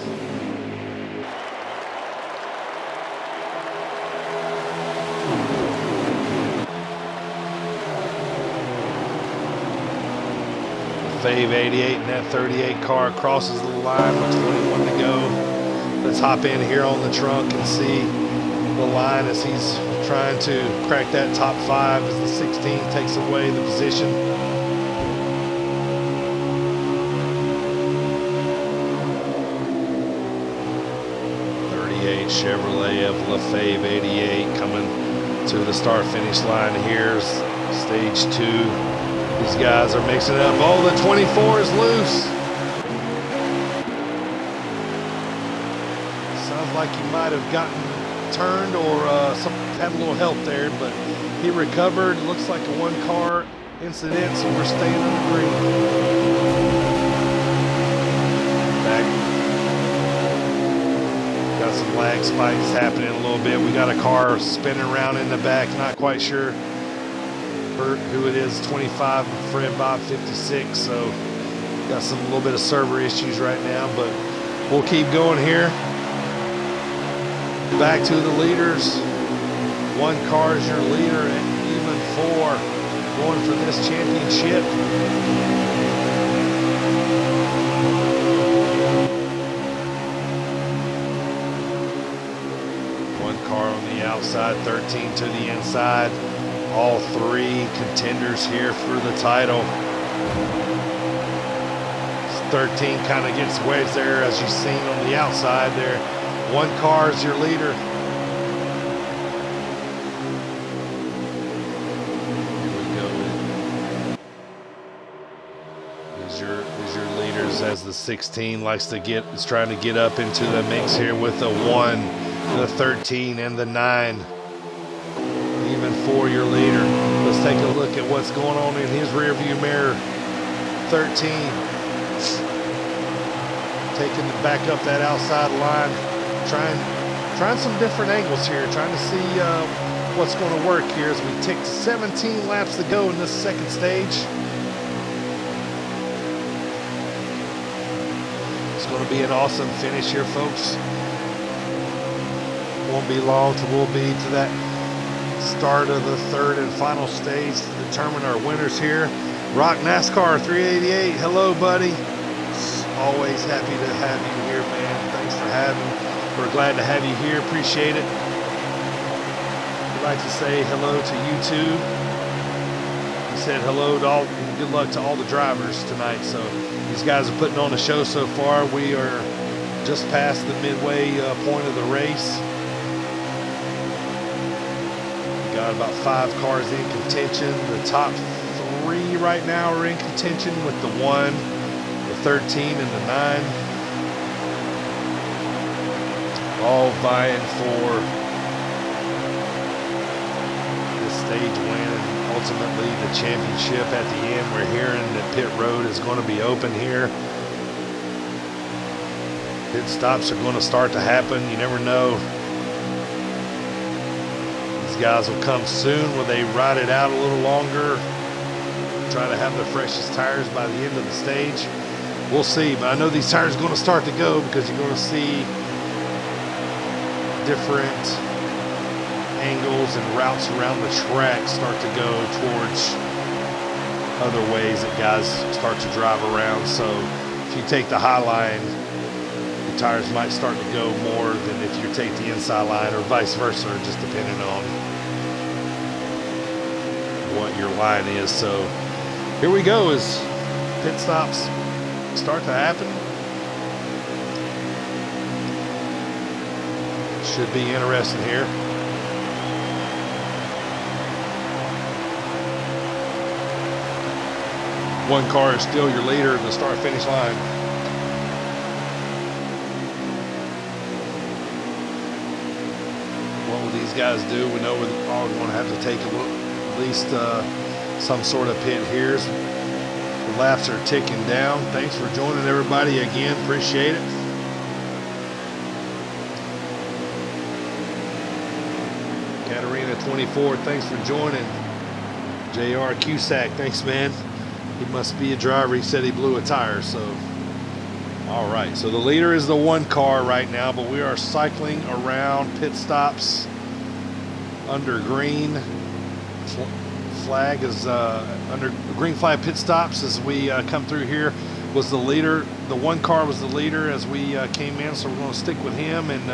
[SPEAKER 1] Fave 88 and that 38 car crosses the line with 21 to go. Let's hop in here on the trunk and see the line as he's trying to crack that top 5 as the 16 takes away the position. Chevrolet of LaFave 88 coming to the start finish line here. Stage 2. These guys are mixing it up. Oh, the 24 is loose. Sounds like he might have gotten turned or had a little help there, but he recovered. Looks like a 1 car incident, so we're staying on the green. Got some lag spikes happening a little bit. We got a car spinning around in the back. Not quite sure who it is. 25 Fred Bob 56. So got a little bit of server issues right now, but we'll keep going here. Back to the leaders. 1 car is your leader at even 4 going for this championship. Car on the outside, 13 to the inside. All 3 contenders here for the title. 13 kind of gets wedged there as you've seen on the outside there. 1 car is your leader. Here we go. Is your leaders as the 16 is trying to get up into the mix here with the 1. The 13 and the 9, even 4 your leader. Let's take a look at what's going on in his rear view mirror. 13 taking it back up that outside line, trying some different angles here, trying to see what's going to work here as we take 17 laps to go in this second stage. It's going to be an awesome finish here, folks. Won't be long till we'll be to that Start of the third and final stage to determine our winners here. Rock NASCAR 388, hello buddy. Always happy to have you here, man. Thanks for having. We're glad to have you here. Appreciate it. We'd like to say hello to YouTube. He said hello to all, and good luck to all the drivers tonight. So these guys are putting on a show so far. We are just past the midway point of the race. We got about 5 cars in contention. The top 3 right now are in contention with the 1, the 13, and the 9. All vying for this stage win and ultimately the championship at the end. We're hearing that pit road is going to be open here. Pit stops are going to start to happen. You never know. These guys will come soon. Will they ride it out a little longer? Try to have the freshest tires by the end of the stage. We'll see, but I know these tires are going to start to go because you're going to see different angles and routes around the track start to go towards other ways that guys start to drive around. So if you take the high line, the tires might start to go more than if you take the inside line, or vice versa, just depending on what your line is. So here we go as pit stops start to happen. Should be interesting here. One car is still your leader at the start-finish line. What will these guys do? We know we're all going to have to take at least some sort of pit here. The laps are ticking down. Thanks for joining everybody again. Appreciate it. Katarina 24, thanks for joining. JR Cusack, thanks man. He must be a driver. He said he blew a tire, so. All right, so the leader is the 1 car right now, but we are cycling around pit stops under green. Flag is under green flag pit stops as we come through here. Was the leader, the 1 car was the leader as we came in, so we're going to stick with him, and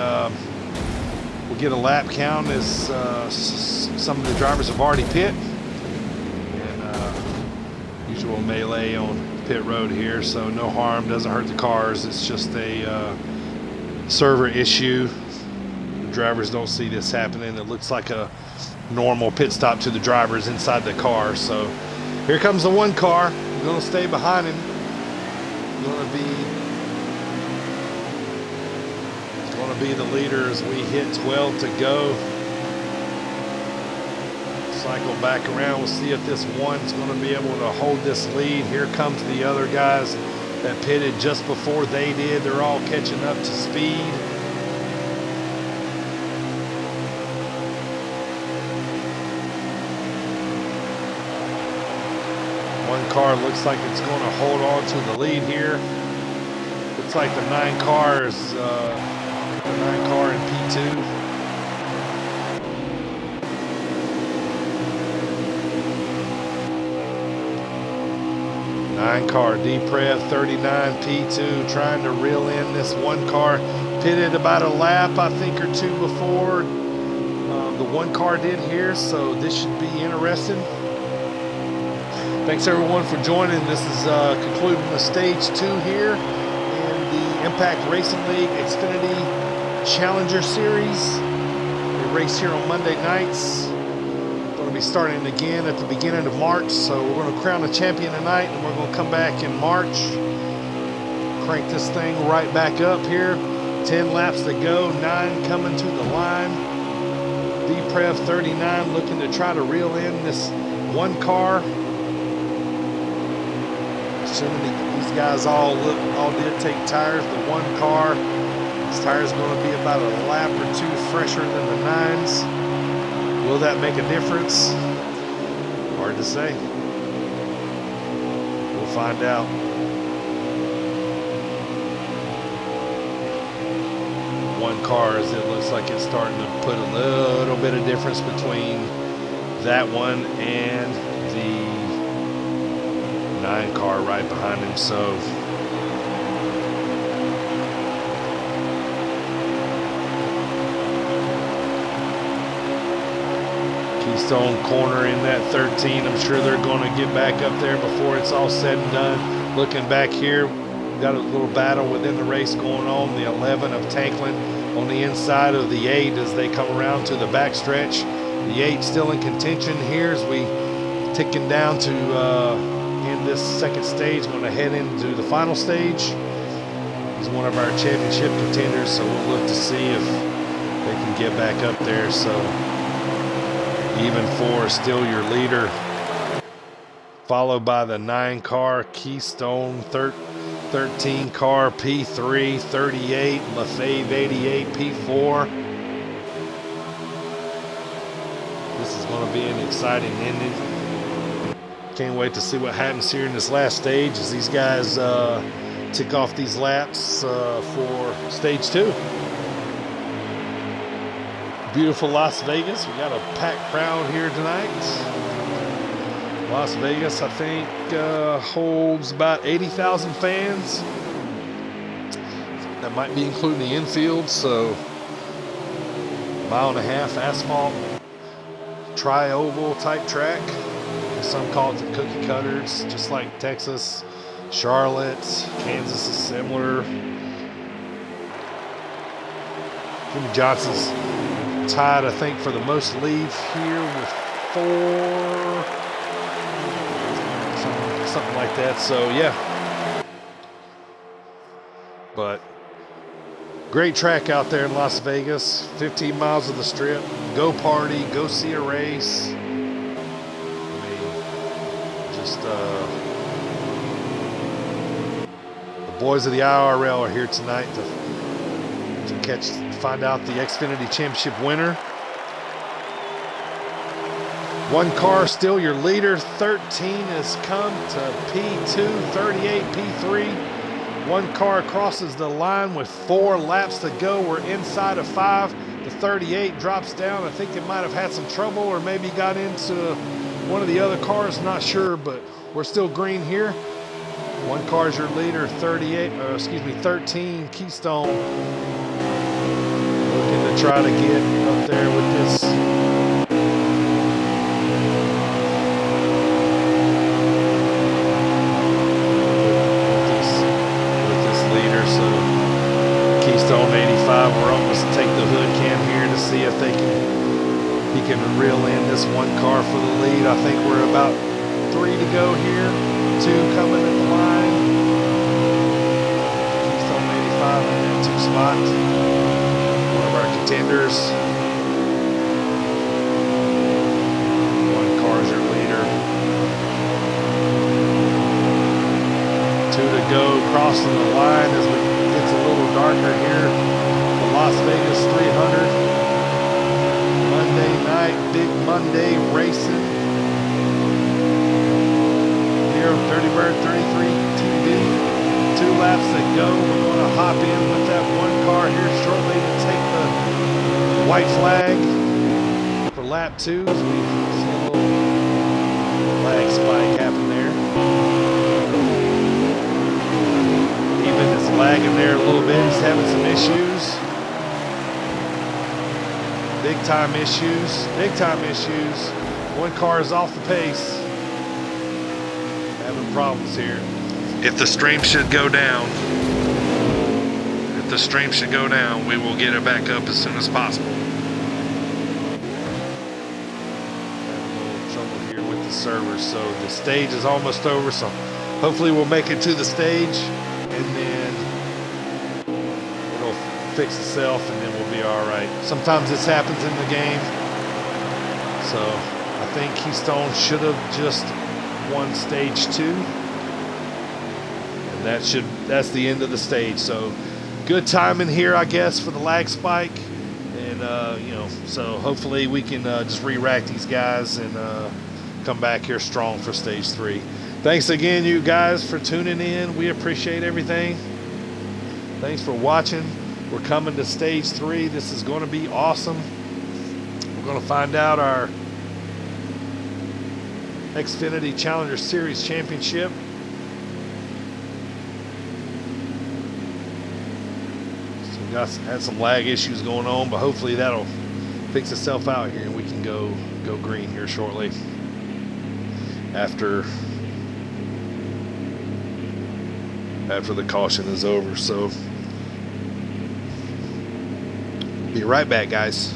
[SPEAKER 1] we'll get a lap count as some of the drivers have already pit. Usual melee on pit road here, so no harm, doesn't hurt the cars. It's just a server issue. The drivers don't see this happening. It looks like a normal pit stop to the drivers inside the car. So here comes the 1 car. We're going to stay behind him. It's going to be the leader as we hit 12 to go. Cycle back around. We'll see if this 1's going to be able to hold this lead. Here comes the other guys that pitted just before they did. They're all catching up to speed. One car looks like it's going to hold on to the lead here. Looks like the 9 car is the 9 car in P2. 9 car, D-Prev 39 P2, trying to reel in this 1 car. Pitted about a lap, I think, or 2 before. The 1 car did here, so this should be interesting. Thanks everyone for joining. This is concluding the stage 2 here in the Impact Racing League Xfinity Challenger Series. We race here on Monday nights. Going to be starting again at the beginning of March, so we're going to crown a champion tonight, and we're going to come back in March, crank this thing right back up here. 10 laps to go, 9 coming to the line. D-Prev 39 looking to try to reel in this 1 car. Assuming these guys all did take tires, the 1 car, this tire is going to be about a lap or 2 fresher than the 9s. Will that make a difference? Hard to say. We'll find out. one cars, it looks like it's starting to put a little bit of difference between that one and the 9 car right behind him. So Keystone corner in that 13. I'm sure they're going to get back up there before it's all said and done. Looking back here, got a little battle within the race going on. The 11 of Tanklin on the inside of the 8 as they come around to the back stretch. The 8 still in contention here as we ticking down to end this second stage. Going to head into the final stage. He's one of our championship contenders, so we'll look to see if they can get back up there. So even 4 still your leader, followed by the 9 car Keystone, 13 car P3, 38 Lefebvre 88 P4. This is going to be an exciting ending. Can't wait to see what happens here in this last stage as these guys tick off these laps for stage 2. Beautiful Las Vegas. We got a packed crowd here tonight. Las Vegas, I think, holds about 80,000 fans. That might be including the infield. So, 1.5 mile asphalt, tri-oval type track. Some call it the cookie cutters, just like Texas, Charlotte, Kansas is similar. Jimmie Johnson's tied, I think, for the most leads here with 4, something like that. So yeah, but great track out there in Las Vegas. 15 miles of the strip. Go party, go see a race. I mean, just the boys of the IRL are here tonight to find out the Xfinity Championship winner. 1 car still your leader. 13 has come to P2, 38 P3. 1 car crosses the line with 4 laps to go. We're inside of 5. The 38 drops down. I think it might have had some trouble or maybe got into one of the other cars. Not sure, but we're still green here. 1 car is your leader. 13 Keystone. Looking to try to get up there with this. With this leader. So Keystone 85. We're almost to take the hood cam here to see if he can reel in this 1 car for the lead. I think we're about 3 to go here. 2 coming in the line. Keystone 85 in that 2 spot. Contenders. 1 car is your leader. 2 to go, crossing the line as it gets a little darker here. The Las Vegas 300. Monday night, big Monday racing. Here on Dirty Bird 33 TV. 2 laps to go. We're going to hop in with that 1 car here shortly to take the white flag for lap 2. So we see a little lag spike happen there. Even it's lagging there a little bit. He's having some issues. Big time issues. Big time issues. 1 car is off the pace. Having problems here. If the stream should go down, we will get it back up as soon as possible. Having a little trouble here with the servers. So the stage is almost over. So hopefully we'll make it to the stage and then it'll fix itself and then we'll be all right. Sometimes this happens in the game. So I think Keystone should have just won stage 2. That's the end of the stage. So good timing here, I guess, for the lag spike. And so hopefully we can just re-rack these guys and come back here strong for stage 3. Thanks again, you guys, for tuning in. We appreciate everything. Thanks for watching. We're coming to stage 3. This is going to be awesome. We're going to find out our Xfinity Challenger Series Championship. So we had some lag issues going on, but hopefully that'll fix itself out here and we can go green here shortly after the caution is over. So be right back, guys.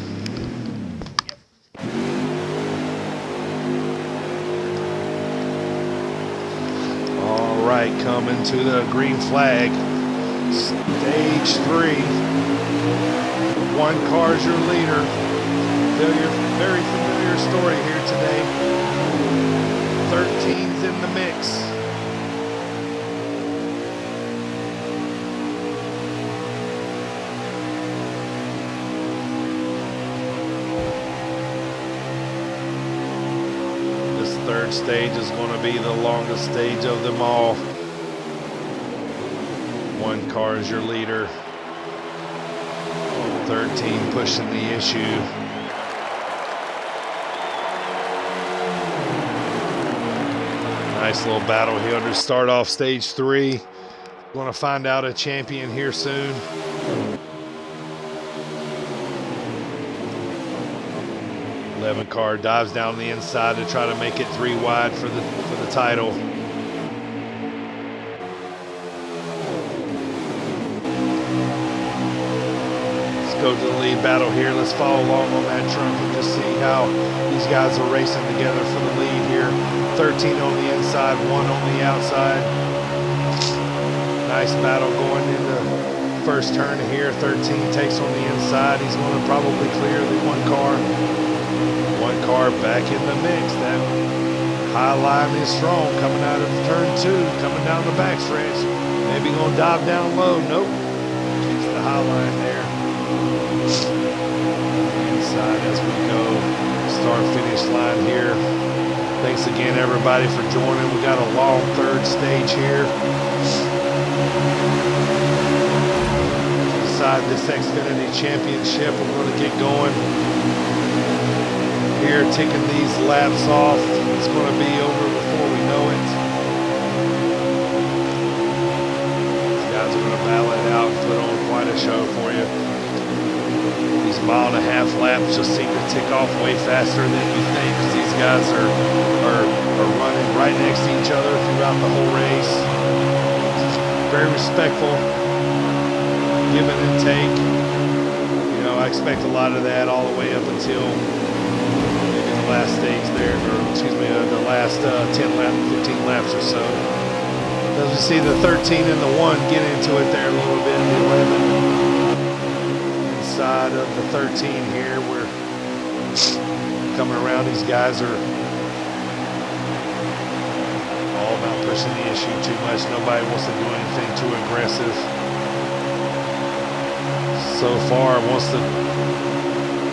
[SPEAKER 1] All right, coming to the green flag, stage 3. One car's your leader. Very familiar story here today. 13's in the mix. This third stage is going to be the longest stage of them all. One car is your leader. 13 pushing the issue. Nice little battle here to start off stage 3. Going to find out a champion here soon. Eleven car dives down the inside to try to make it 3 wide for the title. Let's go to the lead battle here. Let's follow along on that trunk and just see how these guys are racing together for the lead here. 13 on the inside, 1 on the outside. Nice battle going in the first turn here. 13 takes on the inside. He's going to probably clear the 1 car. 1 car back in the mix. That high line is strong coming out of turn 2, coming down the backstretch. Maybe going to dive down low. Nope. Keeps the high line there. Inside as we go. Start-finish line here. Thanks again, everybody, for joining. We got a long third stage here. Inside this Xfinity Championship, we're going to get going here, ticking these laps off. It's going to be over before we know it. These guys are going to battle it out and put on quite a show for you. These 1.5 mile laps just seem to tick off way faster than you think, because these guys are running right next to each other throughout the whole race. Very respectful, giving and take. You know, I expect a lot of that all the way up until maybe the last stage there, or excuse me, the last 10 laps, 15 laps or so. As you see the 13 and the 1 get into it there a little bit, the 11. Side of the 13 here, we're coming around. These guys are all about pushing the issue too much. Nobody wants to do anything too aggressive. So far wants to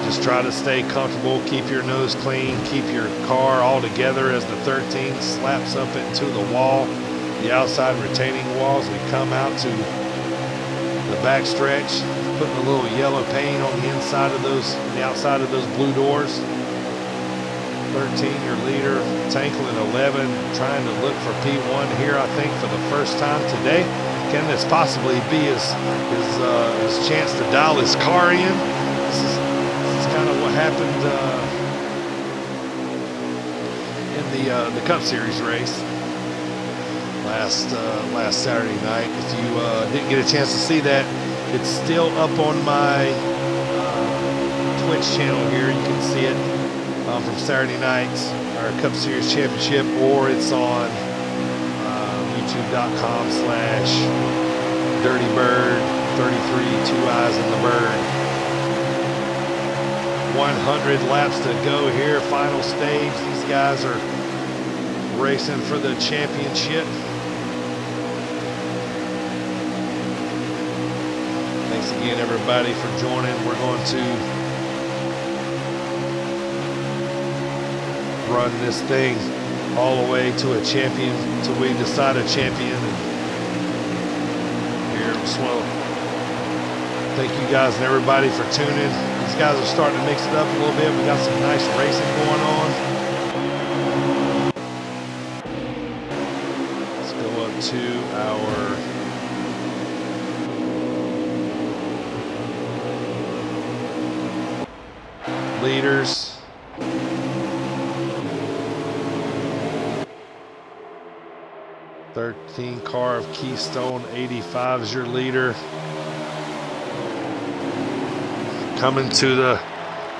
[SPEAKER 1] just try to stay comfortable, keep your nose clean, keep your car all together as the 13 slaps up into the wall, the outside retaining walls. We come out to the back stretch, putting a little yellow paint on the inside of those, the outside of those blue doors. 13, your leader. Tanklin 11, trying to look for P1 here, I think, for the first time today. Can this possibly be his chance to dial his car in? This is kind of what happened in the Cup Series race last Saturday night. If you didn't get a chance to see that, it's still up on my Twitch channel here. You can see it from Saturday night's our Cup Series Championship, or it's on youtube.com/DirtyBird33, 2 eyes in the bird. 100 laps to go here, final stage. These guys are racing for the championship. Thanks again, everybody, for joining. We're going to run this thing all the way to a champion, till we decide a champion. And here, Thank you guys and everybody for tuning. These guys are starting to mix it up a little bit. We got some nice racing going on. Let's go up to our leaders. 13 car of Keystone 85 is your leader. Coming to the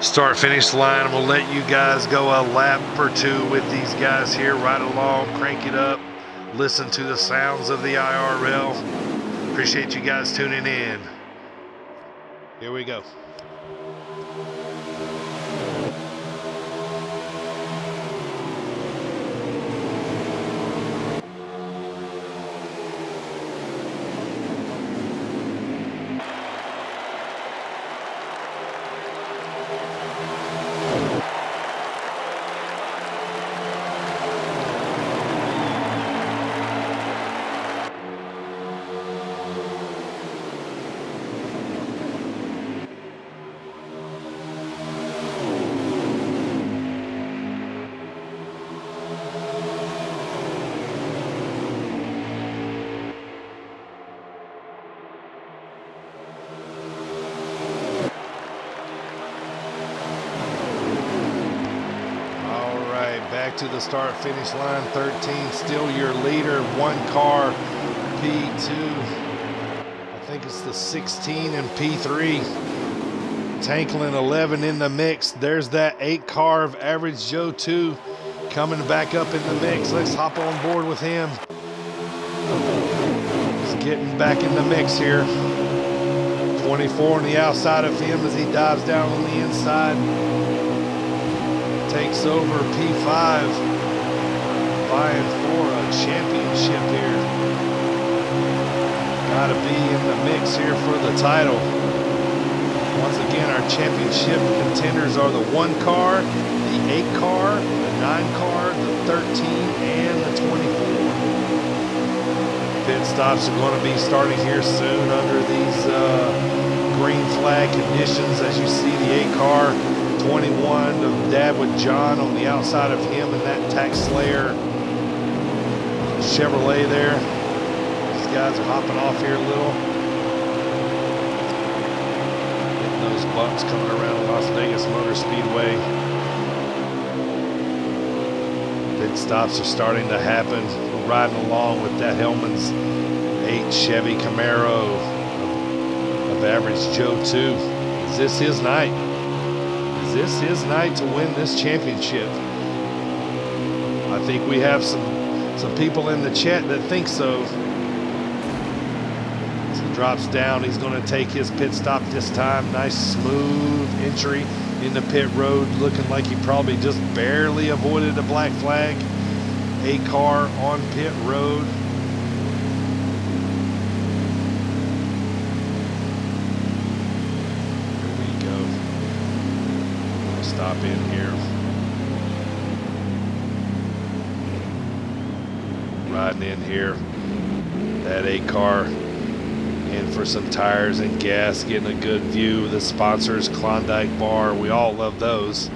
[SPEAKER 1] start-finish line. I'm gonna let you guys go a lap or two with these guys here. Right along, crank it up, listen to the sounds of the IRL. Appreciate you guys tuning in. Here we go. Back to the start finish line. 13 still your leader. One car P2, I think it's the 16 and P3. Tanklin 11 in the mix. There's that 8 car of Average Joe 2 coming back up in the mix. Let's hop on board with him. He's getting back in the mix here. 24 on the outside of him as he dives down on the inside. Takes over P5, vying for a championship here. Gotta be in the mix here for the title. Once again, our championship contenders are the 1 car, the 8 car, the 9 car, the 13, and the 24. Pit stops are going to be starting here soon under these green flag conditions. As you see, the 8 car, 21 of Dad with John on the outside of him, and that Tax Slayer Chevrolet there. These guys are hopping off here a little. Getting those bumps coming around Las Vegas Motor Speedway. Pit stops are starting to happen. We're riding along with that Hellman's 8 Chevy Camaro of Average Joe 2. Is this his night? Is this his night to win this championship? I think we have some people in the chat that think so. As he drops down, he's going to take his pit stop this time. Nice smooth entry into pit road, looking like he probably just barely avoided a black flag. 8 car on pit road. Stop in here. Riding in here. That 8 car in for some tires and gas, getting a good view. The sponsors, Klondike Bar, we all love those.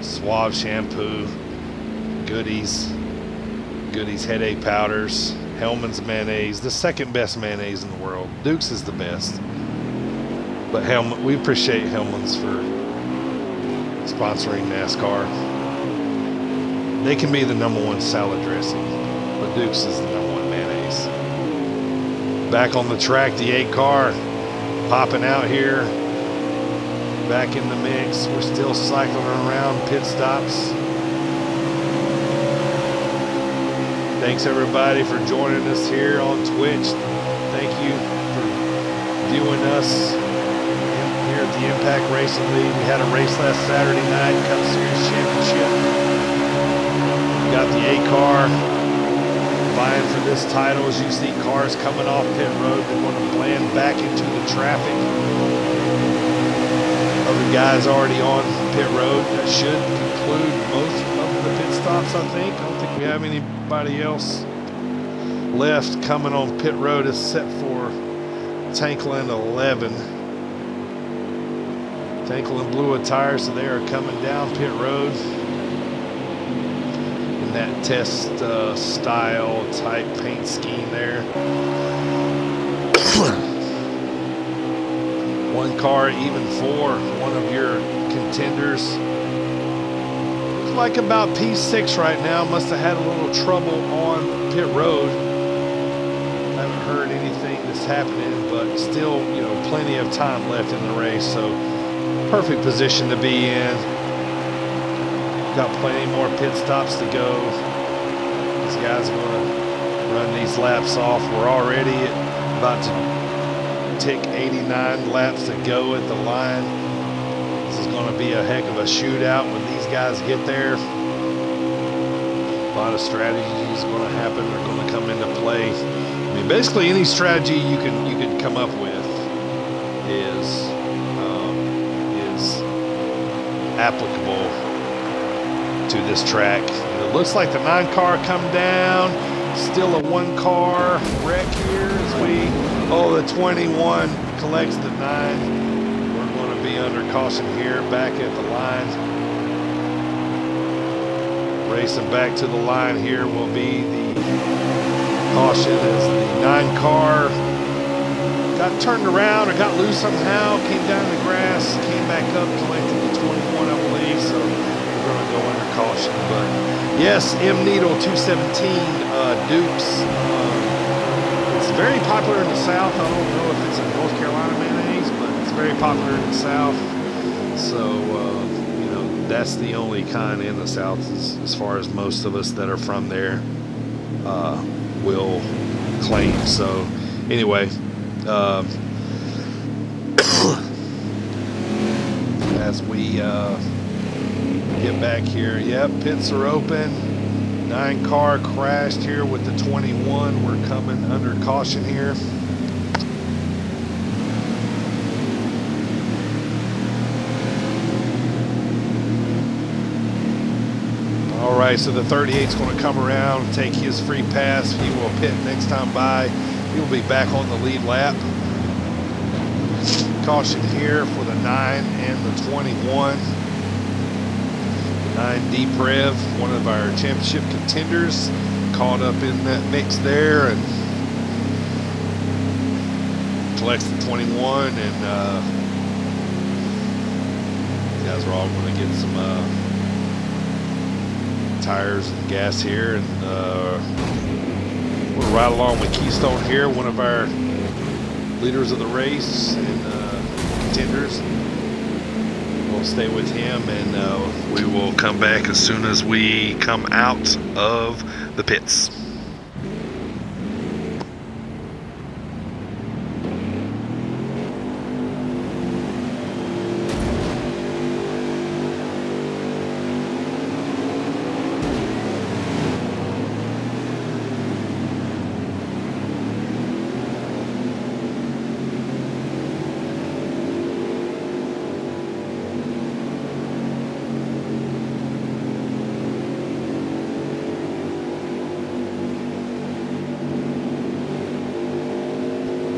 [SPEAKER 1] Suave shampoo, Goodies headache powders, Hellman's mayonnaise, the second best mayonnaise in the world. Duke's is the best, but we appreciate Hellman's for sponsoring NASCAR. They can be the #1 salad dressing, but Duke's is the #1 mayonnaise. Back on the track, the 8 car popping out here. Back in the mix. We're still cycling around pit stops. Thanks everybody for joining us here on Twitch. Thank you for viewing us here at the Impact Racing League. We had a race last Saturday night, Cup Series Championship. We got the 8 car vying for this title. As you see cars coming off pit road, they're going to blend back into the traffic. Other guys already on pit road. That should conclude most of the pit stops, I think. I don't think we have anybody else left coming on pit road. Is set for Tanklin 11. Franklin Blue Attire, so they are coming down pit road in that test style type paint scheme there. One car even for one of your contenders. Looks like about P6 right now. Must have had a little trouble on pit road. Haven't heard anything that's happening, but still, you know, plenty of time left in the race, so perfect position to be in. Got plenty more pit stops to go. These guys are going to run these laps off. We're already about to tick 89 laps to go at the line. This is going to be a heck of a shootout when these guys get there. A lot of strategies are going to happen. They're going to come into play. I mean, basically any strategy you can come up with is applicable to this track. And it looks like the 9 car come down. Still a 1 car wreck here as the 21 collects the 9. We're going to be under caution here back at the line. Racing back to the line here will be the caution as the 9 car got turned around or got loose somehow, came down the grass, came back up, collected the 21, I believe, so we're going to go under caution. But yes, M Needle 217 Dukes. It's very popular in the South. I don't know if it's a North Carolina mayonnaise, but it's very popular in the South. So, you know, that's the only kind in the South as far as most of us that are from there will claim. So, anyway, as we get back here, yep, pits are open. 9 car crashed here with the 21. We're coming under caution here. All right, so the 38's going to come around and take his free pass. He will pit next time by. He'll be back on the lead lap. Caution here for the 9 and the 21. 9 Deep Rev, one of our championship contenders, caught up in that mix there and collects the 21. And guys are all going to get some tires and gas here, and we're right along with Keystone here, one of our leaders of the race and contenders. We'll stay with him, and we will come back as soon as we come out of the pits.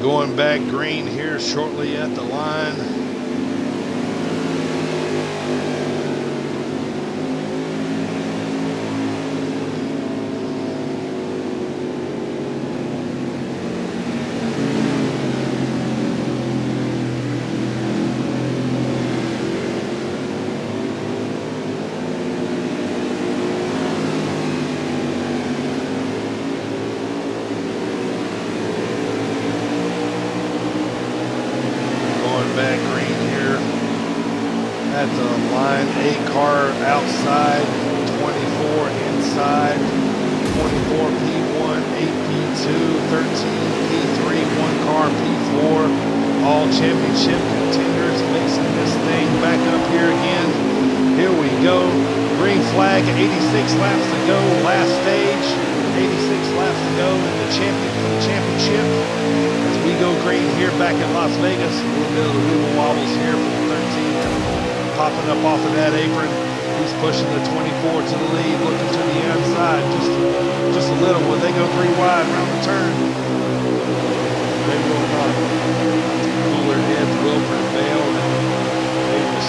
[SPEAKER 1] Going back green here shortly at the line. Back green here at the line. 8 car outside, 24 inside, 24 P1, 8 P2, 13 P3, 1 car P4, all championship contenders mixing this thing back up here again. Here we go. Green flag, 86 laps to go, last stage. 86 laps to go in the championship. As we go green here back in Las Vegas, a little bit of the wibble wobbles here for the 13 popping up off of that apron. He's pushing the 24 to the lead, looking to the outside just a little. When they go 3 wide around the turn, they will not. Cooler heads will prevail, and they will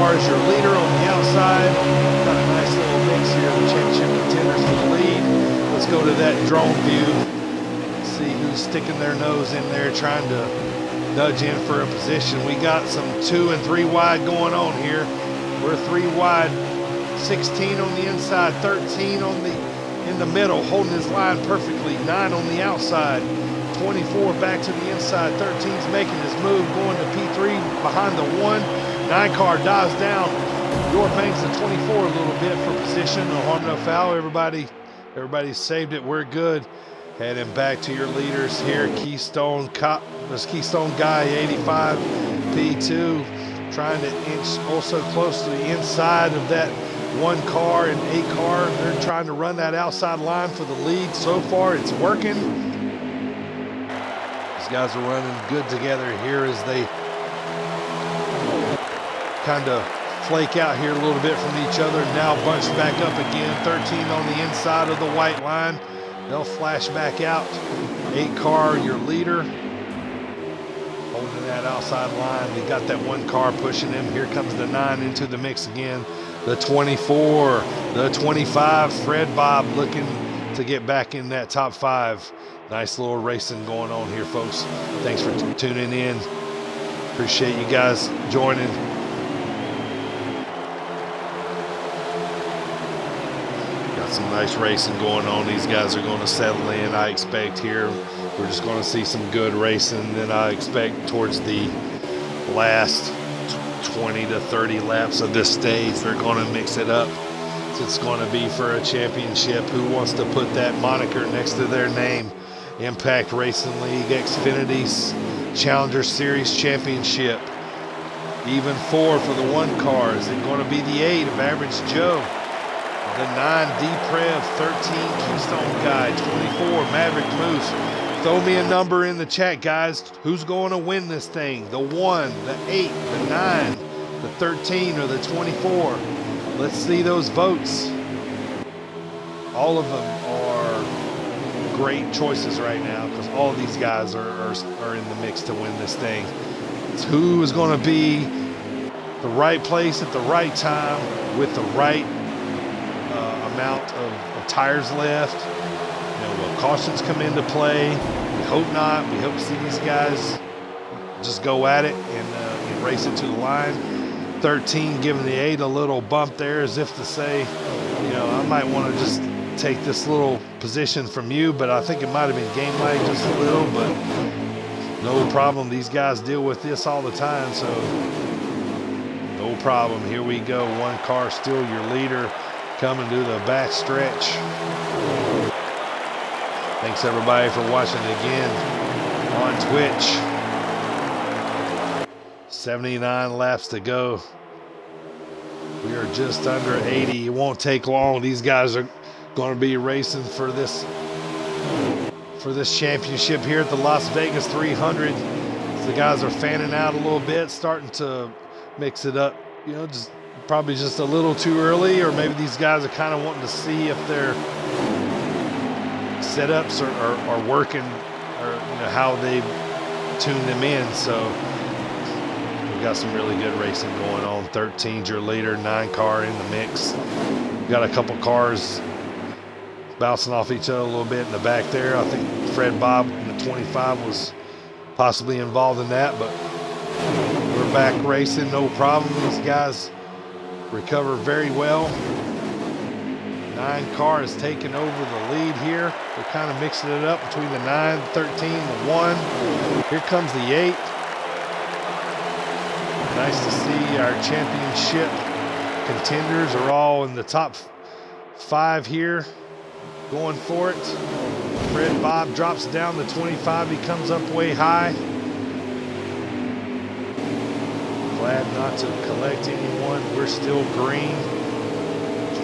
[SPEAKER 1] car is your leader on the outside. Got a nice little mix here of the championship contenders for the lead. Let's go to that drone view. See who's sticking their nose in there trying to nudge in for a position. We got some 2 and 3 wide going on here. We're 3 wide, 16 on the inside, 13 on in the middle, holding his line perfectly, 9 on the outside, 24 back to the inside, 13's making his move, going to P3 behind the 1. 9 car dives down. Door bangs the 24 a little bit for position. No harm, no foul. Everybody saved it. We're good. Heading back to your leaders here. Keystone Guy 85 P2 trying to inch also close to the inside of that 1 car and 8 car. They're trying to run that outside line for the lead. So far it's working. These guys are running good together here as they kind of flake out here a little bit from each other. Now bunched back up again. 13 on the inside of the white line. They'll flash back out. 8 car, your leader, holding that outside line. We got that 1 car pushing him. Here comes the 9 into the mix again. The 24, the 25, Fred Bob looking to get back in that top 5. Nice little racing going on here, folks. Thanks for tuning in. Appreciate you guys joining. Some nice racing going on. These guys are going to settle in, I expect here. We're just going to see some good racing. Then I expect towards the last 20 to 30 laps of this stage, they're going to mix it up. It's going to be for a championship. Who wants to put that moniker next to their name? Impact Racing League Xfinity's Challenger Series Championship. Even 4 for the 1 car. Is it going to be the 8 of Average Joe? The 9 D-Prev, 13 Keystone Guy, 24 Maverick Moose. Throw me a number in the chat, guys. Who's going to win this thing? The 1, the 8, the 9, the 13, or the 24? Let's see those votes. All of them are great choices right now because all of these guys are in the mix to win this thing. It's who is going to be the right place at the right time with the right amount of tires left. Will cautions come into play? We hope not. We hope to see these guys just go at it and race it to the line. 13 giving the 8 a little bump there as if to say, I might want to just take this little position from you, but I think it might have been game light just a little, but no problem. These guys deal with this all the time, so no problem. Here we go. 1 car still your leader, coming to the back stretch. Thanks everybody for watching again on Twitch. 79 laps to go. We are just under 80. It won't take long. These guys are going to be racing for this championship here at the Las Vegas 300. The guys are fanning out a little bit, starting to mix it up. Just probably just a little too early, or maybe these guys are kind of wanting to see if their setups are working, or how they've tuned them in. So we got some really good racing going on. 13's your leader, 9 car in the mix. We got a couple cars bouncing off each other a little bit in the back there. I think Fred Bob in the 25 was possibly involved in that, but we're back racing, no problem. These guys recover very well. 9 car is taking over the lead here. We're kind of mixing it up between the 9, 13, the 1. Here comes the 8. Nice to see our championship contenders are all in the top 5 here, going for it. Fred Bob drops down the 25. He comes up way high. Glad not to collect anyone. We're still green.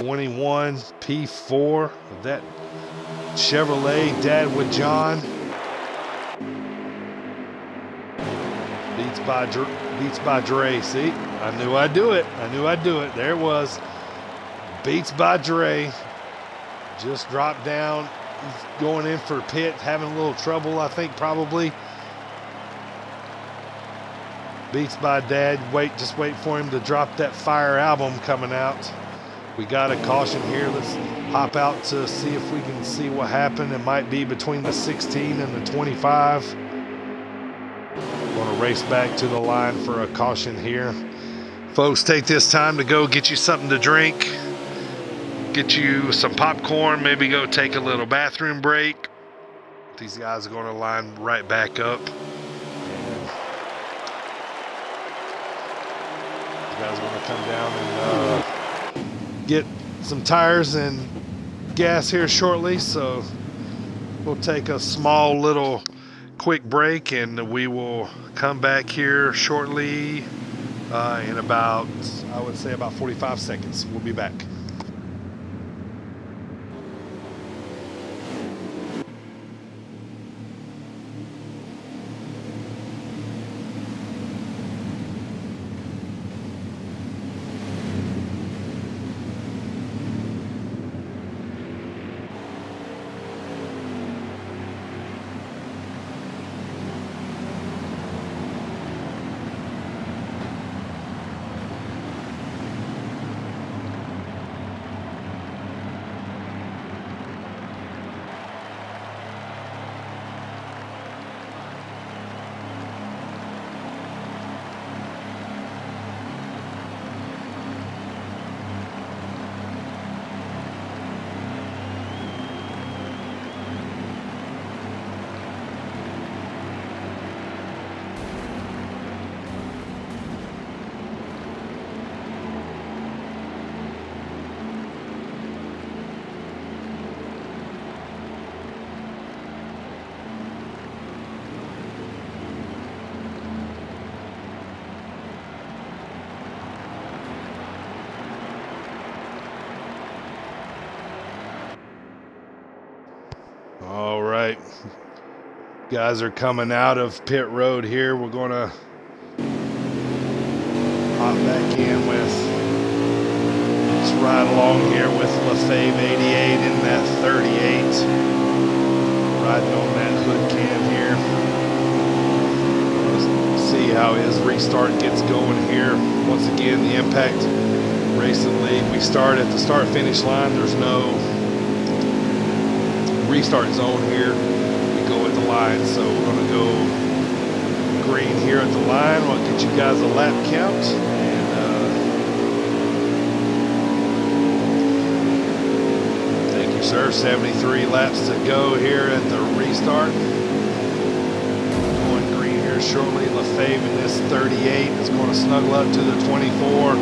[SPEAKER 1] 21 P4 of that Chevrolet Dad with John. Beats by Dre. See, I knew I'd do it. There it was. Beats by Dre. Just dropped down. He's going in for pit, having a little trouble, I think, probably. Beats by Dad. Just wait for him to drop that Fire album coming out. We got a caution here. Let's hop out to see if we can see what happened. It might be between the 16 and the 25. Going to race back to the line for a caution here. Folks, take this time to go get you something to drink. Get you some popcorn. Maybe go take a little bathroom break. These guys are going to line right back up. These guys are going to come down and get some tires and gas here shortly, so we'll take a small little quick break and we will come back here shortly in about, I would say, about 45 seconds. We'll be back. All right, guys are coming out of pit road here. We're going to hop back in with, let's ride along here with LaFave 88 in that 38. Riding on that hood cam here. Let's see how his restart gets going here. Once again, the Impact Racing League. We start at the start-finish line. There's no restart zone here. We go at the line, so we're going to go green here at the line. We'll get you guys a lap count, and thank you, sir. 73 laps to go here at the restart. Going green here shortly. LaFave in this 38 is going to snuggle up to the 24.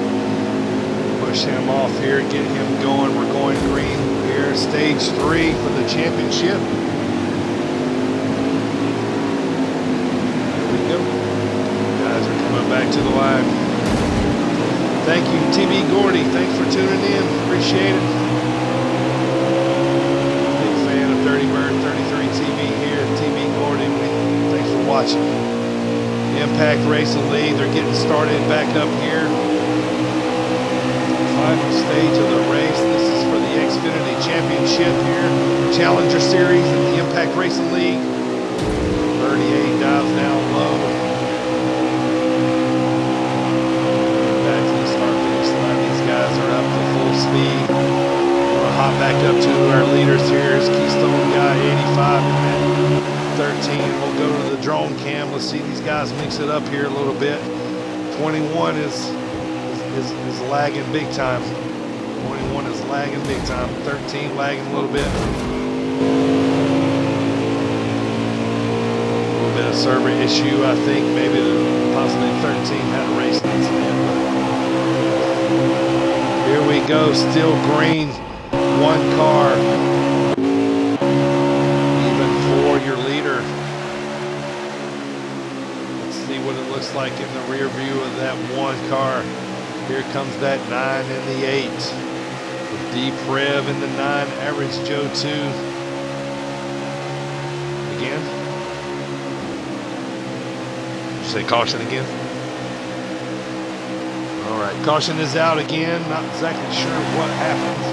[SPEAKER 1] Push him off here, get him going. We're going green here, stage 3 for the championship. There we go. Guys are coming back to the line. Thank you, TB Gordy. Thanks for tuning in. Appreciate it. Big fan of Dirty Bird 33 TV here. TB Gordy, thanks for watching. Impact Racing League, they're getting started back up here. Final stage of the race. This is for the Xfinity Championship here, Challenger Series in the Impact Racing League. 38 dives down low. Back to the start-finish line. These guys are up to full speed. We'll hop back up to our leaders here. Is Keystone Guy 85 in that 13. We'll go to the drone cam. Let's see these guys mix it up here a little bit. 21 is lagging big time. 21 is lagging big time. 13 lagging a little bit. A little bit of server issue, I think. Maybe possibly 13 had a race incident. Here we go. Still green. One car. Even for your leader. Let's see what it looks like in the rear view of that one car. Here comes that 9 and the 8. With Deep Rev in the 9, Average Joe 2. Again. Did you say caution again? All right, caution is out again. Not exactly sure what happened.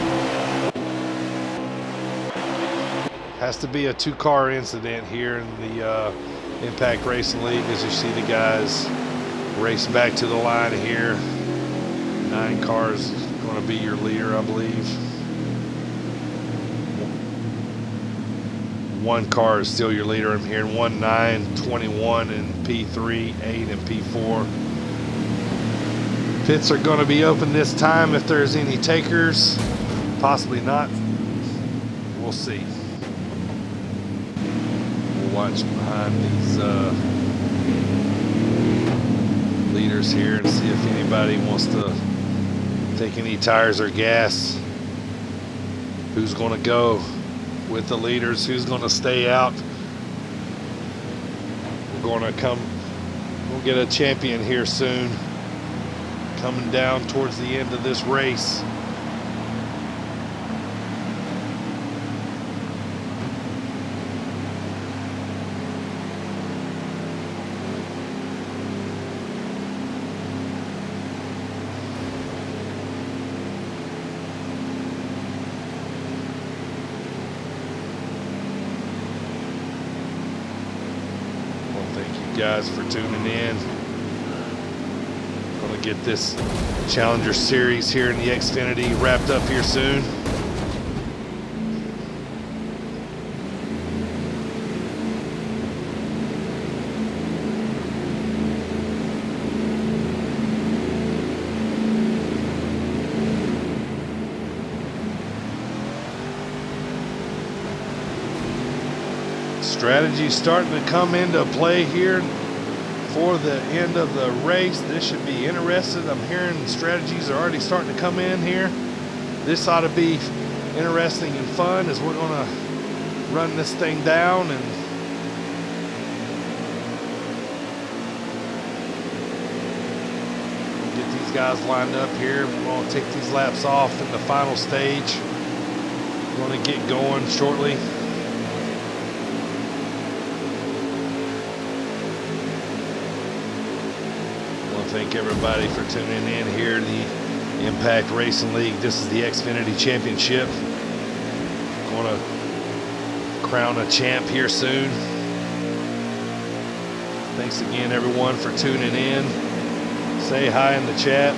[SPEAKER 1] Has to be a 2-car incident here in the Impact Racing League, as you see the guys Race back to the line here. 9 cars going to be your leader, I believe. 1 car is still your leader. I'm hearing 1, 9, 21 in P3, 8 in P4. Pits are going to be open this time if there's any takers. Possibly not. We'll see. We'll watch behind these leaders here and see if anybody wants to take any tires or gas. Who's going to go with the leaders? Who's going to stay out? We're going to we'll get a champion here soon. Coming down towards the end of this race. Guys for tuning in. Gonna get this Challenger Series here in the Xfinity wrapped up here soon. Strategy starting to come into play here for the end of the race. This should be interesting. I'm hearing strategies are already starting to come in here. This ought to be interesting and fun as we're going to run this thing down and get these guys lined up here. We're going to take these laps off in the final stage. We're going to get going shortly. Thank everybody for tuning in here to the Impact Racing League. This is the Xfinity Championship. Going to crown a champ here soon. Thanks again everyone for tuning in. Say hi in the chat.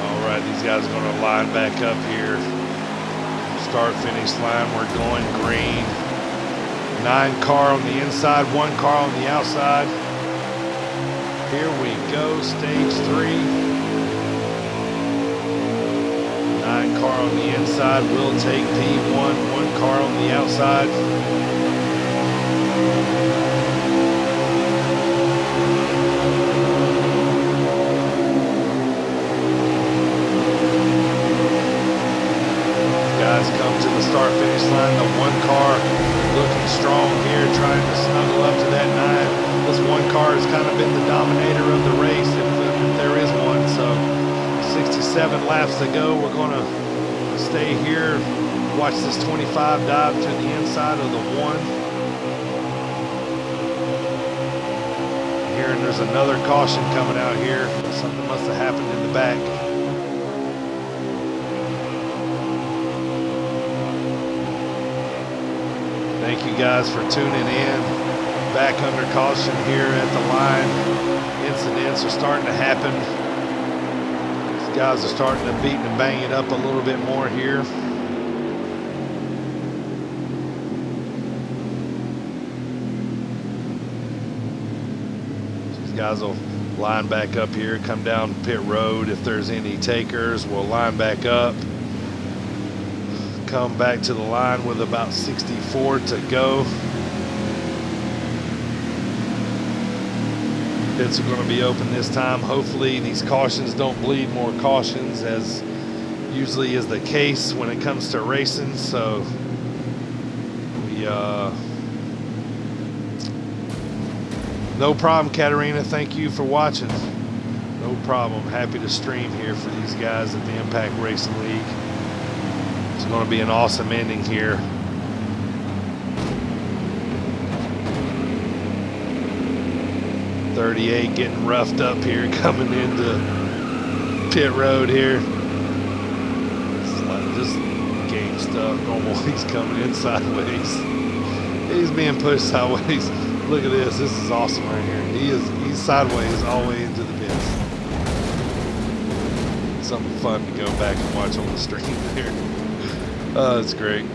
[SPEAKER 1] All right, these guys are going to line back up here. Start finish line, we're going green. 9 car on the inside, 1 car on the outside. Here we go, stage 3. 9 car on the inside, we'll take P1, 1 car on the outside. Come to the start finish line. The 1 car looking strong here, trying to snuggle up to that 9. This 1 car has kind of been the dominator of the race, if there is one. So 67 laps to go. We're going to stay here, watch this 25 dive to the inside of the 1. Here, and there's another caution coming out here. Something must have happened in the back. Thank you guys for tuning in. Back under caution here at the line. Incidents are starting to happen. These guys are starting to beat and bang it up a little bit more here. These guys will line back up here, come down pit road. If there's any takers, we'll line back up. Come back to the line with about 64 to go. Pits are going to be open this time. Hopefully these cautions don't bleed more cautions, as usually is the case when it comes to racing. So we no problem, Katarina. Thank you for watching. No problem. Happy to stream here for these guys at the Impact Racing League. It's going to be an awesome ending here. .38 getting roughed up here, coming into pit road here. like just game stuff, normal. He's coming in sideways. He's being pushed sideways. Look at this. This is awesome right here. He's sideways all the way into the pits. Something fun to go back and watch on the stream there. Oh, it's great.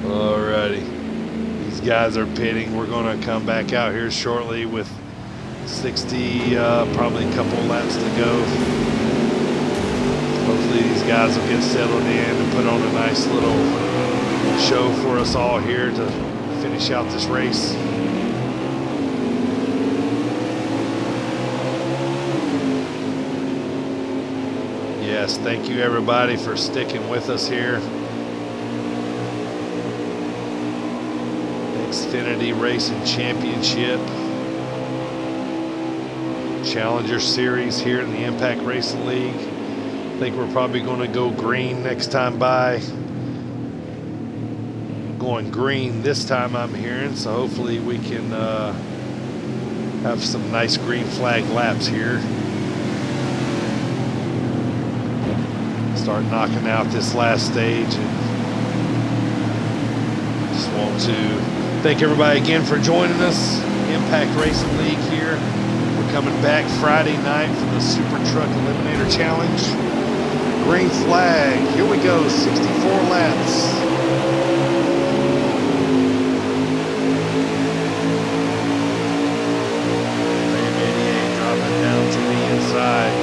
[SPEAKER 1] Alrighty. These guys are pitting. We're going to come back out here shortly with 60, probably a couple laps to go. Hopefully these guys will get settled in and put on a nice little show for us all here to finish out this race. Yes, thank you everybody for sticking with us here. Xfinity Racing Championship Challenger Series here in the Impact Racing League. I think we're probably going to go green next time by. Going green this time, I'm hearing, so hopefully we can have some nice green flag laps here. Start knocking out this last stage, and just want to thank everybody again for joining us. Impact Racing League here. We're coming back Friday night for the Super Truck Eliminator Challenge. Green flag, here we go, 64 laps. Ram 88 dropping down to the inside.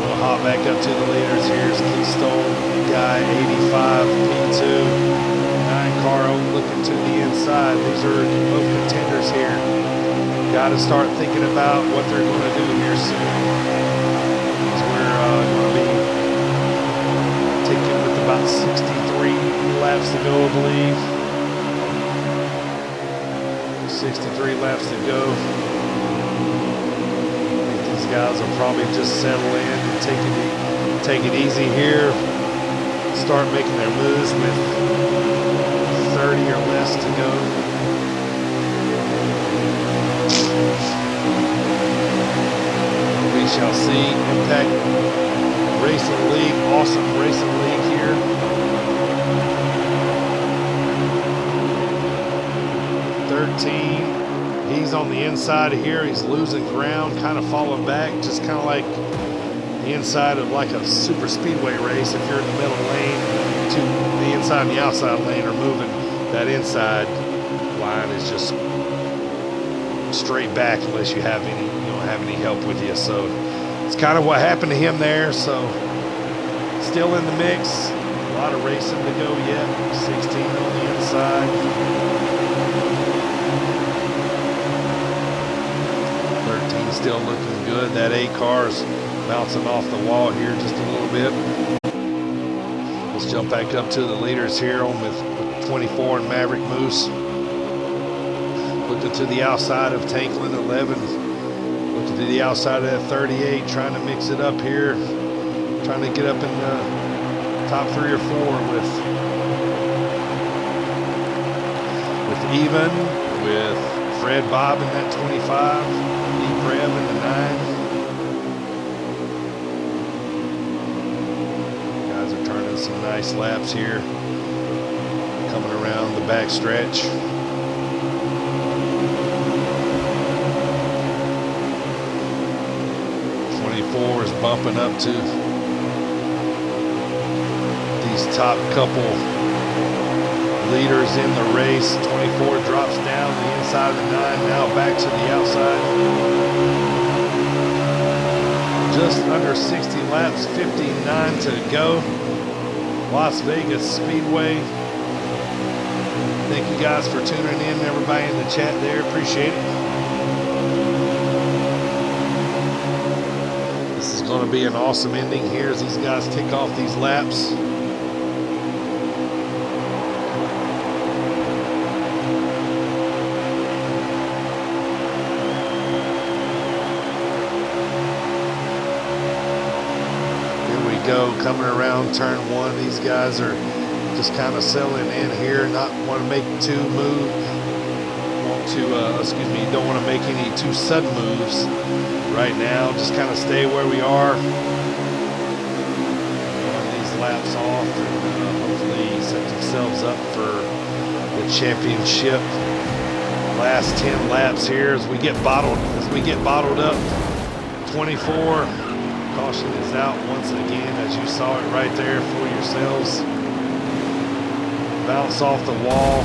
[SPEAKER 1] We'll hop back up to the leaders. Here's Keystone Guy 85 P2. 9 car looking to the inside. These are both contenders here. Got to start thinking about what they're going to do here soon. Going to be taking with about 63 laps to go, I believe. 63 laps to go. I think these guys will probably just settle in and take it easy here. Start making their moves with 30 or less to go. We shall see. Impact Racing League, awesome racing league here. He's on the inside of here. He's losing ground, kind of falling back, just kind of like the inside of like a super speedway race. If you're in the middle lane, to the inside and the outside lane are moving. That inside line is just straight back unless you have any, don't have any help with you. So it's kind of what happened to him there. So still in the mix. A lot of racing to go yet. 16 on the inside. 13 still looking good. That 8 car is bouncing off the wall here just a little bit. Let's jump back up to the leaders here on with 24 and Maverick Moose. Looking to the outside of Tanklin 11. Looking to the outside of that 38, trying to mix it up here. Trying to get up in the top 3 or 4 with Even, with Fred Bob in that 25, Deep Rev in the 9. Guys are turning some nice laps here. Coming around the back stretch. 24 is bumping up to these top couple leaders in the race. 24 drops down the inside of the 9, now back to the outside. Just under 60 laps, 59 to go. Las Vegas Speedway. Thank you guys for tuning in, everybody in the chat there, appreciate it. This is going to be an awesome ending here as these guys kick off these laps. Go coming around turn 1. These guys are just kind of settling in here, not want to make too you don't want to make any too sudden moves right now. Just kind of stay where we are. Run these laps off and hopefully set themselves up for the championship. Last 10 laps here as we get bottled up. 24. Caution is out once again, as you saw it right there for yourselves. Bounce off the wall,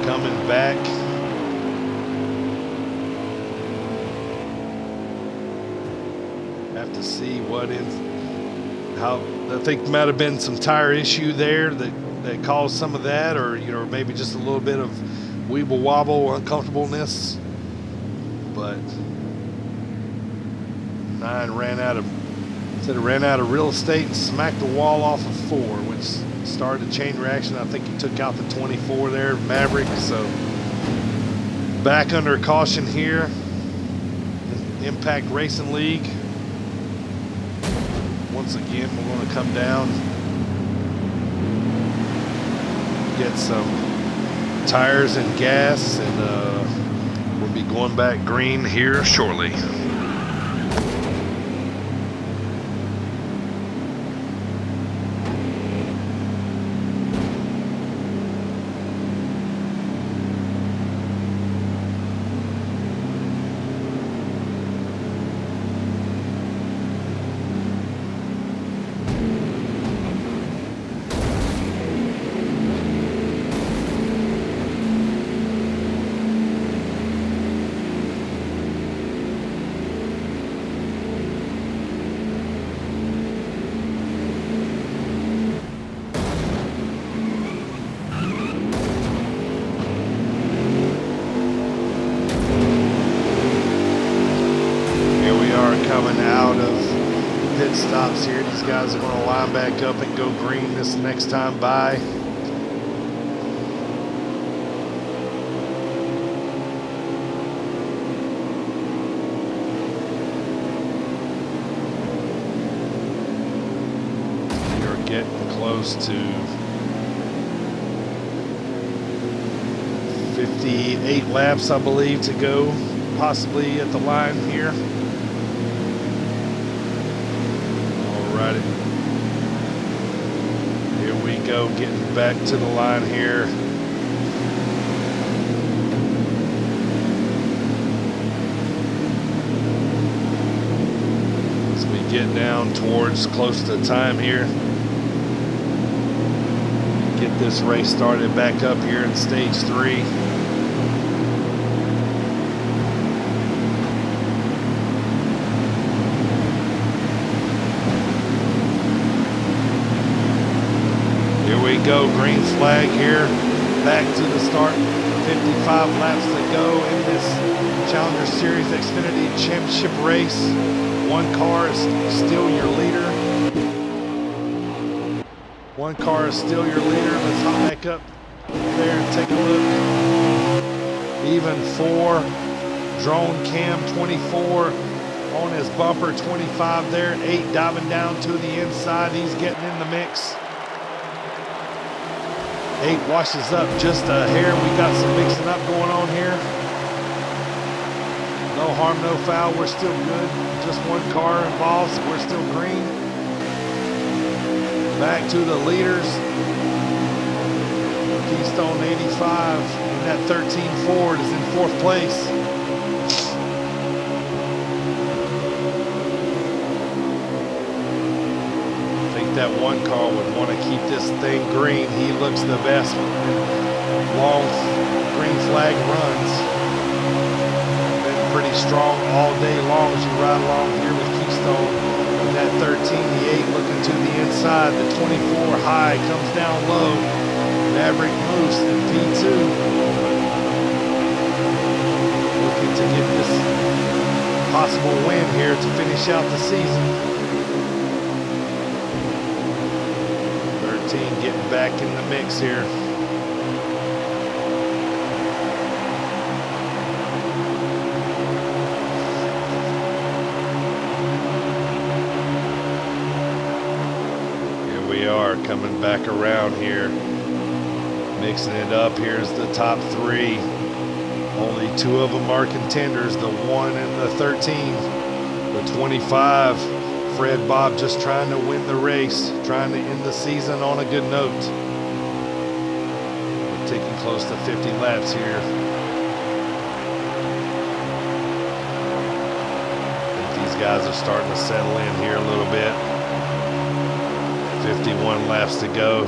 [SPEAKER 1] coming back. Have to see how I think might have been some tire issue there that caused some of that, or maybe just a little bit of weeble wobble uncomfortableness. But 9 ran out of real estate and smacked the wall off of 4, which started a chain reaction. I think he took out the 24 there, Maverick. So back under caution here in Impact Racing League. Once again, we're going to come down, get some tires and gas, and we'll be going back green here shortly. Coming out of pit stops here. These guys are going to line back up and go green this next time by. You're getting close to 58 laps, I believe, to go, possibly at the line here. Here we go, getting back to the line here. As we get down towards close to time here. Get this race started back up here in stage 3. Go, green flag here, back to the start. 55 laps to go in this Challenger Series Xfinity Championship race. One car is still your leader. Let's hop back up there and take a look. Even 4. Drone Cam 24 on his bumper, 25 there. 8 diving down to the inside. He's getting in the mix. 8 washes up just a hair. We got some mixing up going on here. No harm, no foul. We're still good. Just one car involved, so we're still green. Back to the leaders. Keystone 85 and that 13 Ford is in 4th place. That one car would want to keep this thing green. He looks the best in long green flag runs. Been pretty strong all day long as you ride along here with Keystone. And that 13, the 8 looking to the inside. The 24 high comes down low. Maverick Moose in P2. Looking to get this possible win here to finish out the season. Getting back in the mix here. Here we are coming back around here. Mixing it up. Here's the top 3 two of them are contenders, the 1 and the 13. The 25, Fred Bob just trying to win the race, trying to end the season on a good note. We're taking close to 50 laps here. These guys are starting to settle in here a little bit. 51 laps to go.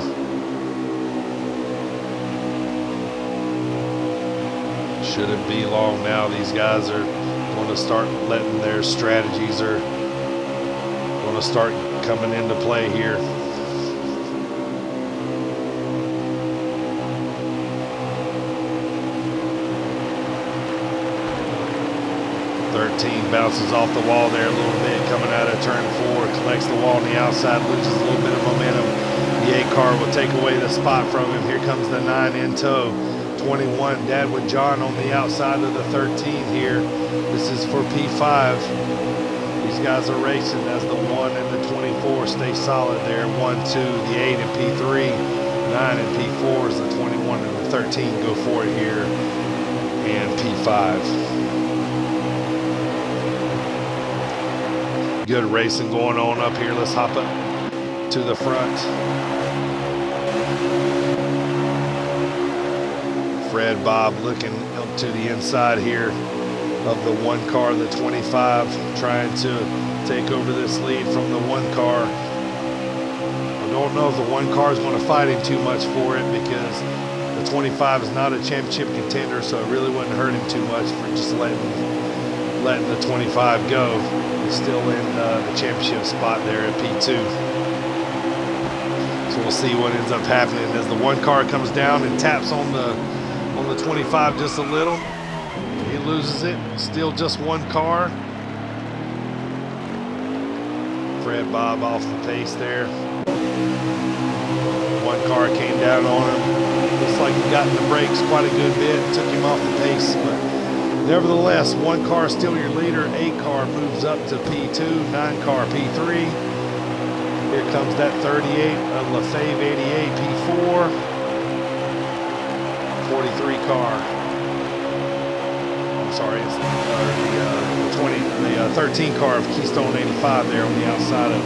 [SPEAKER 1] Shouldn't be long now. These guys are going to start letting their strategies are going to start coming into play here. 13 bounces off the wall there a little bit, coming out of turn 4, collects the wall on the outside, loses a little bit of momentum. The 8 car will take away the spot from him. Here comes the 9 in tow. 21, Dadwood John on the outside of the 13 here. This is for P5. These guys are racing as the 1 and the 24 stay solid there. 1, 2, the 8 and P3, 9 and P4 is the 21 and the 13 go for it here, and P5. Good racing going on up here. Let's hop up to the front. Fred Bob looking up to the inside here of the 1 car, the 25, trying to take over this lead from the 1 car. I don't know if the 1 car is going to fight him too much for it, because the 25 is not a championship contender, so it really wouldn't hurt him too much for just letting the 25 go. He's still in the championship spot there at P2. So we'll see what ends up happening as the 1 car comes down and taps on the 25 just a little. He loses it. Still just 1 car. Fred Bob off the pace there. 1 car came down on him. Looks like he got in the brakes quite a good bit. Took him off the pace, but nevertheless, 1 car still your leader. 8 car moves up to P2. 9 car P3. Here comes that 38 of LaFave 88 P4. 43 car. I'm sorry, it's the 13 car of Keystone 85 there on the outside of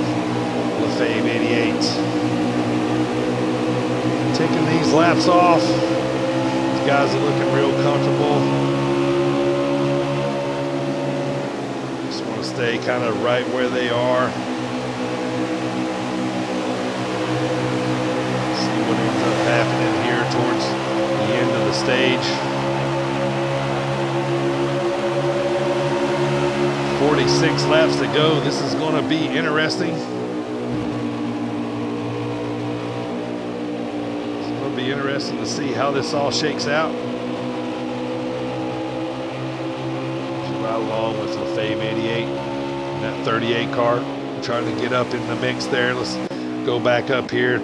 [SPEAKER 1] LaFave 88. Taking these laps off. These guys are looking real comfortable. Just want to stay kind of right where they are. See what ends up happening here towards the end of the stage. 46 laps to go. This is going to be interesting. It's going to be interesting to see how this all shakes out. Right along with LaFave 88 and that 38 car, trying to get up in the mix there. Let's go back up here.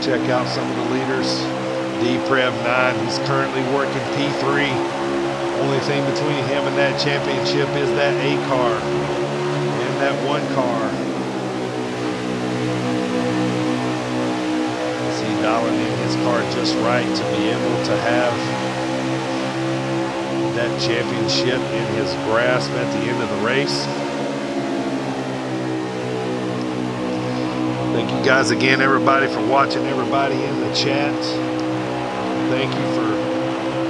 [SPEAKER 1] Check out some of the leaders. D-Prev 9, he's currently working P3. Only thing between him and that championship is that 8 car and that 1 car. Is he dialing in his car just right to be able to have that championship in his grasp at the end of the race? Thank you guys again, everybody, for watching. Everybody in the chat, thank you for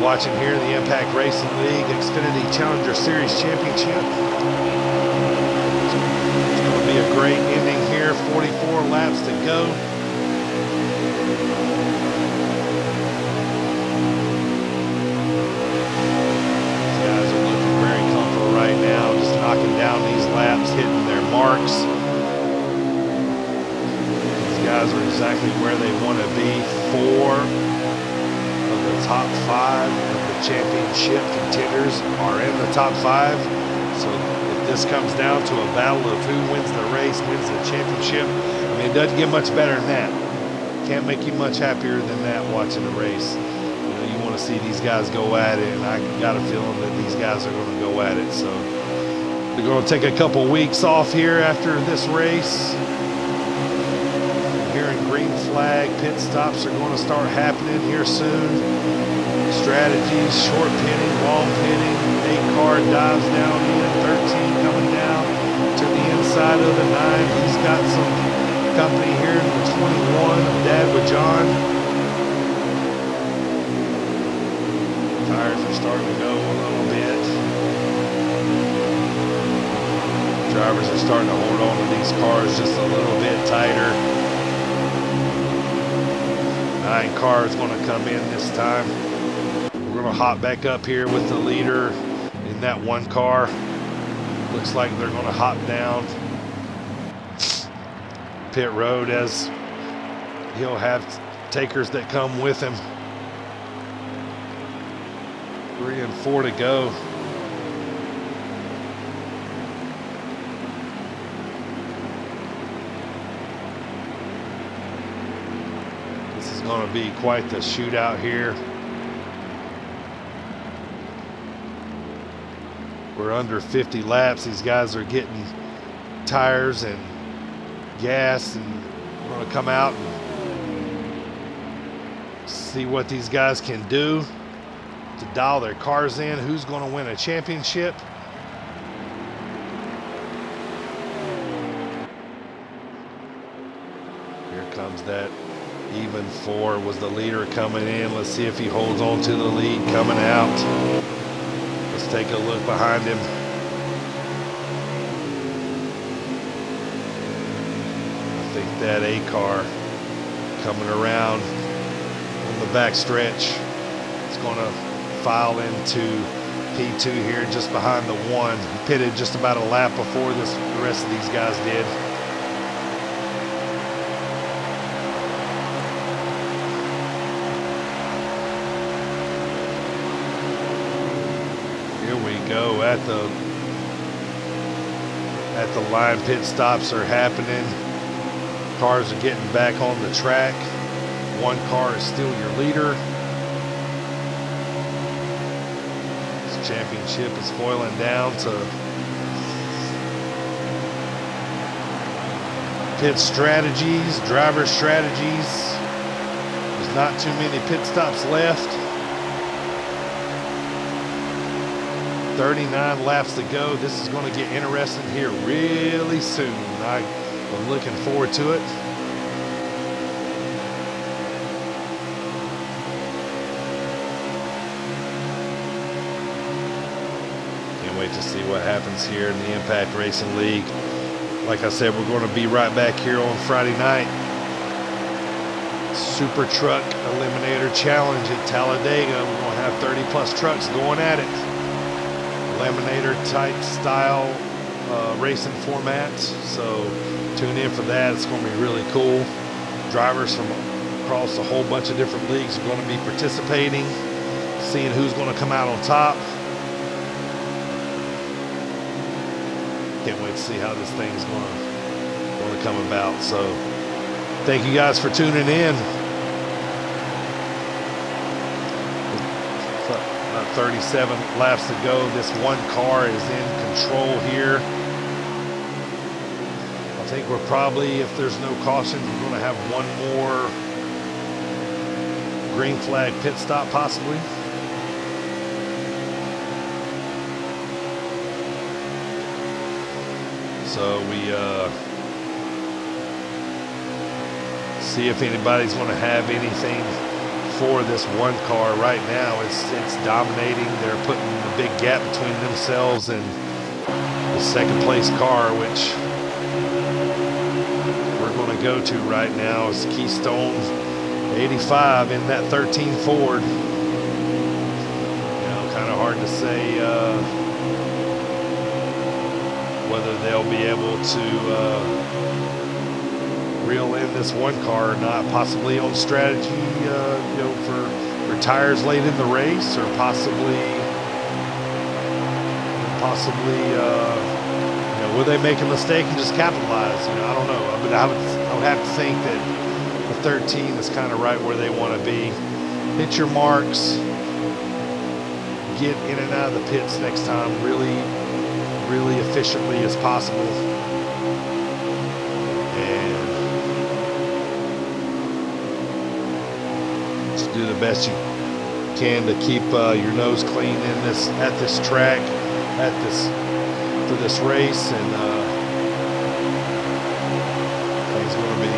[SPEAKER 1] watching here in the Impact Racing League Xfinity Challenger Series Championship. It's going to be a great ending here. 44 laps to go. These guys are looking very comfortable right now, just knocking down these laps, hitting their marks. These guys are exactly where they want to be. 4 of the top 5 of the championship contenders are in the top 5. So if this comes down to a battle of who wins the race, wins the championship, I mean, it doesn't get much better than that. Can't make you much happier than that watching the race. You know, you want to see these guys go at it, and I got a feeling that these guys are going to go at it. So they're going to take a couple weeks off here after this race. Here in green flag, pit stops are going to start happening here soon. strategies, short pitting, long pitting. 8 car dives down in, 13 coming down to the inside of the 9. He's got some company here in the 21 of Dad with John. Tires are starting to go a little bit. Drivers are starting to hold on to these cars just a little bit tighter. 9 car is going to come in this time. We're going to hop back up here with the leader in that 1 car. Looks like they're going to hop down pit road, as he'll have takers that come with him. 3 and 4 to go. This is going to be quite the shootout here. We're under 50 laps. These guys are getting tires and gas, and we're going to come out and see what these guys can do to dial their cars in. Who's going to win a championship? Here comes that even 4 was the leader coming in. Let's see if he holds on to the lead coming out. Let's take a look behind him. I think that A car coming around on the back stretch. It's going to file into P2 here just behind the 1. He pitted just about a lap before the rest of these guys did. Go at the line. Pit stops are happening. Cars are getting back on the track. 1 car is still your leader. This championship is foiling down to pit strategies, driver strategies. There's not too many pit stops left. 39 laps to go. This is going to get interesting here really soon. I'm looking forward to it. Can't wait to see what happens here in the Impact Racing League. Like I said, we're going to be right back here on Friday night. Super Truck Eliminator Challenge at Talladega. We're going to have 30 plus trucks going at it. Eliminator type style racing format, so tune in for that. It's going to be really cool. Drivers from across a whole bunch of different leagues are going to be participating, seeing who's going to come out on top. Can't wait to see how this thing's going to come about. So thank you guys for tuning in. 37 laps to go. This 1 car is in control here. I think we're probably, if there's no caution, we're going to have 1 more green flag pit stop possibly. So we see if anybody's going to have anything for this 1 car. Right now it's dominating. They're putting a big gap between themselves and the 2nd place car, which we're going to go to right now is Keystone 85 in that 13 Ford. You know, kind of hard to say whether they'll be able to reel in this 1 car or not, possibly on strategy, you know, for tires late in the race, or possibly, you know, will they make a mistake and just capitalize? You know, I don't know, but I would have to think that the 13 is kind of right where they want to be. Hit your marks, get in and out of the pits next time really efficiently as possible. Do the best you can to keep your nose clean in at this track, for this race, and things are going to be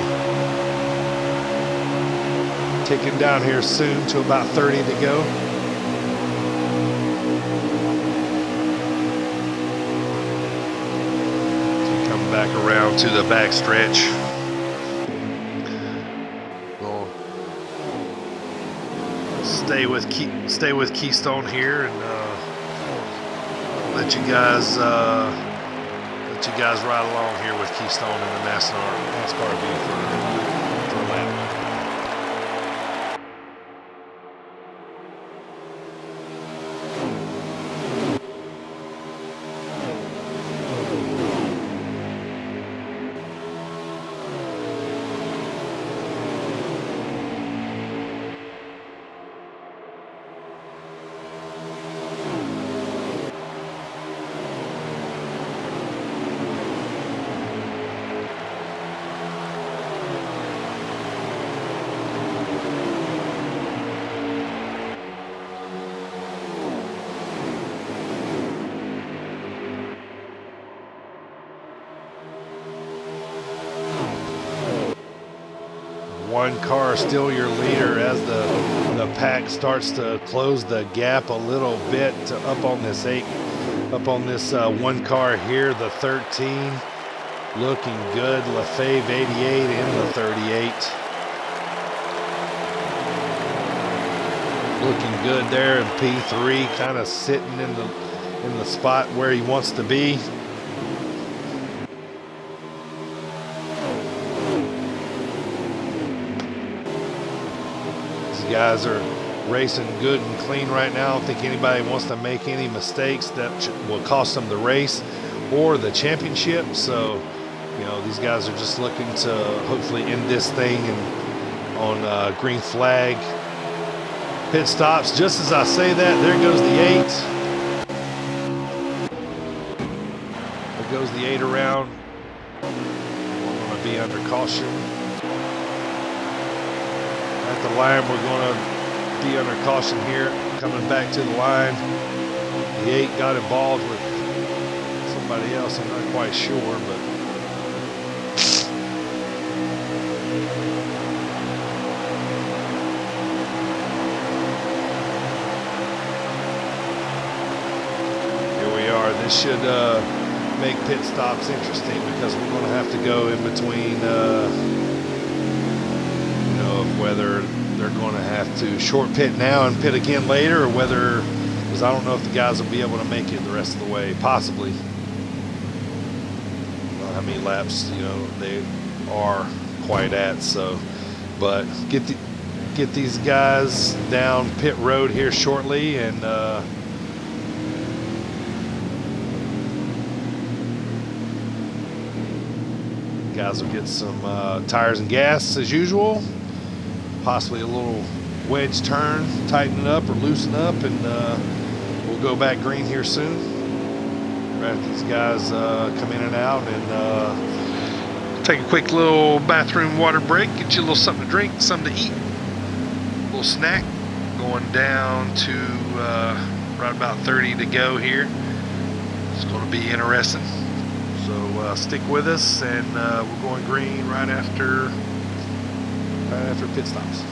[SPEAKER 1] ticking down here soon to about 30 to go. So come back around to the back stretch. We'll stay with Keystone here and let you guys ride along here with Keystone in the NASCAR view for a lap. One car still your leader as the pack starts to close the gap a little bit up on this one car here, the 13, looking good. Lefebvre 88 in the 38, looking good there. And P3 kind of sitting in the spot where he wants to be. Guys are racing good and clean right now. I don't think anybody wants to make any mistakes that will cost them the race or the championship. So, you know, these guys are just looking to hopefully end this thing on green flag. Pit stops. Just as I say that, there goes the 8. There goes the 8 around. We're going to be under caution. At the line, we're going to be under caution here. Coming back to the line, the 8 got involved with somebody else. I'm not quite sure, but here we are. This should make pit stops interesting because we're going to have to go in between. Whether they're going to have to short pit now and pit again later, or whether, because I don't know if the guys will be able to make it the rest of the way, possibly. I don't know how many laps, you know, they are quite at, so, but get these guys down pit road here shortly, and guys will get some tires and gas as usual. Possibly a little wedge turn, tighten it up or loosen up, and we'll go back green here soon. Right after these guys come in and out, and take a quick little bathroom water break, get you a little something to drink, something to eat, a little snack. Going down to right about 30 to go here. It's going to be interesting. So stick with us, and we're going green right after pit stops.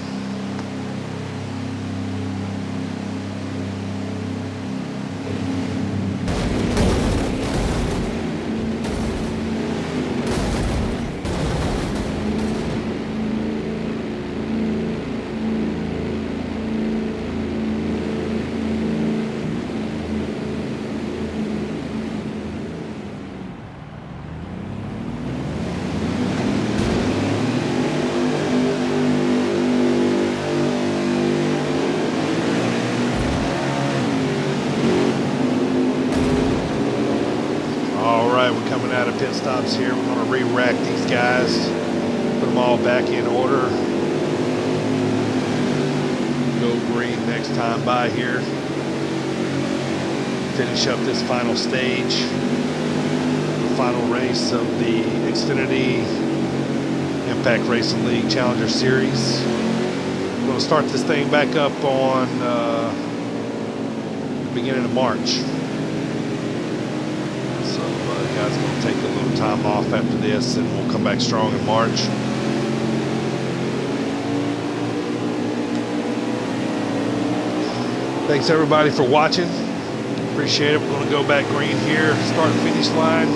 [SPEAKER 1] We're coming out of pit stops here. We're going to re-rack these guys, put them all back in order. Go green next time by here. Finish up this final stage, the final race of the Xfinity Impact Racing League Challenger Series. We're going to start this thing back up on beginning of March. So guys, gonna take a little time off after this, and we'll come back strong in March. Thanks everybody for watching. Appreciate it. We're going to go back green here, start and finish line.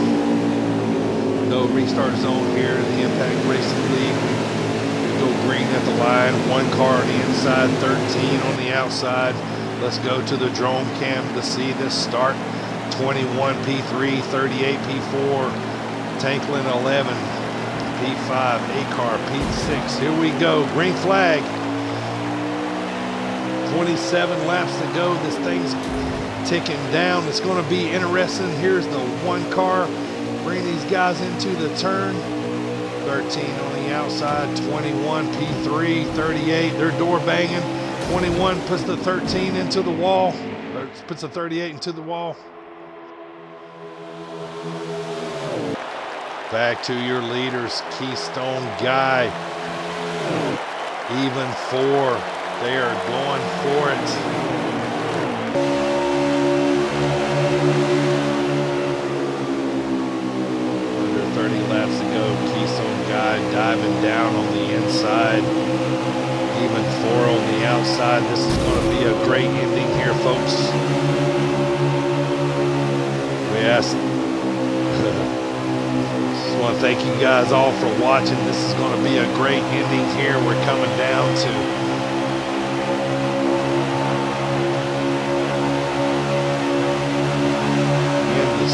[SPEAKER 1] No restart zone here in the Impact Racing League. We go green at the line, 1 car on the inside, 13 on the outside. Let's go to the drone cam to see this start. 21 P3, 38 P4, Tanklin 11, P5, A-car, P6. Here we go, green flag. 27 laps to go. This thing's ticking down. It's going to be interesting. Here's the 1 car. Bring these guys into the turn. 13 on the outside. 21 P3, 38. They're door banging. 21 puts the 13 into the wall. Or puts the 38 into the wall. Back to your leaders. Keystone Guy. Even 4. They are going for it. Under 30 laps to go. Keystone Guy diving down on the inside. Even 4 on the outside. This is going to be a great ending here, folks. We asked. Just want to thank you guys all for watching. This is going to be a great ending here. We're coming down to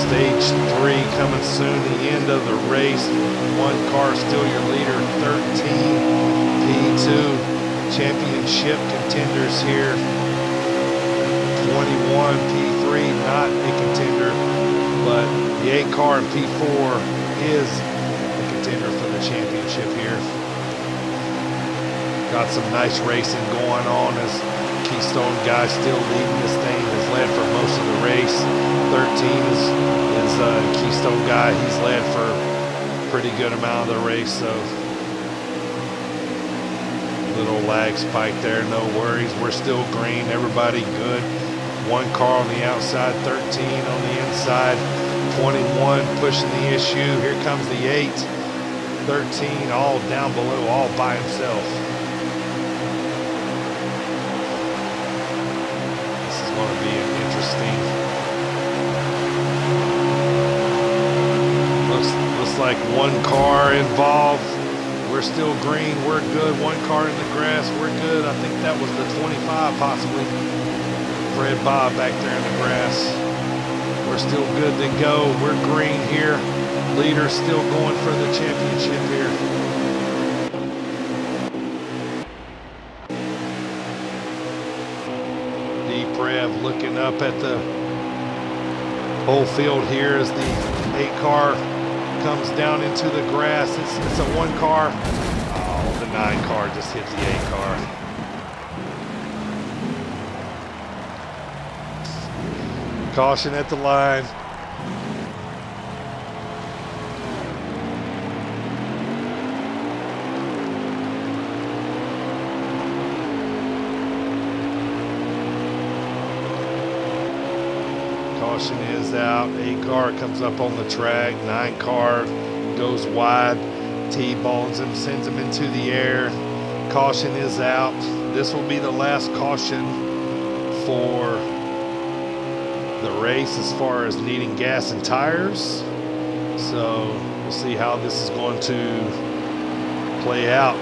[SPEAKER 1] Stage 3 coming soon, the end of the race. 1 car still your leader, 13 P2 championship contenders here. 21 P3 not a contender, but the 8 car and P4 is a contender for the championship here. Got some nice racing going on as Keystone Guy still leading this thing, has led for most of the race. 13 is Keystone Guy. He's led for a pretty good amount of the race, so little lag spike there, no worries. We're still green, everybody good. 1 car on the outside, 13 on the inside, 21 pushing the issue. Here comes the 8, 13 all down below, all by himself. This is going to be an interesting. Looks like 1 car involved. We're still green. We're good. 1 car in the grass. We're good. I think that was the 25 possibly. Fred Bob back there in the grass. We're still good to go. We're green here. Leader still going for the championship here. Deep Rev looking up at the whole field here as the 8 car comes down into the grass. It's a 1 car. Oh, the 9 car just hit the 8 car. Caution at the line. Caution is out. 8 car comes up on the track. 9 car goes wide. T-bones him, sends him into the air. Caution is out. This will be the last caution for the race as far as needing gas and tires. So we'll see how this is going to play out.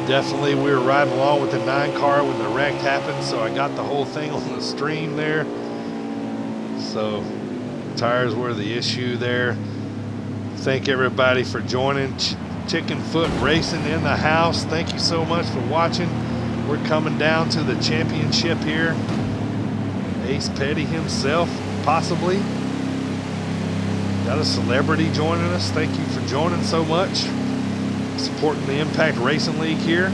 [SPEAKER 1] Definitely, we were riding along with the 9 car when the wreck happened, so I got the whole thing on the stream there. So tires were the issue there. Thank everybody for joining. Chicken Foot Racing in the house. Thank you so much for watching. We're coming down to the championship here. Ace Petty himself, possibly. Got a celebrity joining us. Thank you for joining so much. supporting the Impact Racing League here.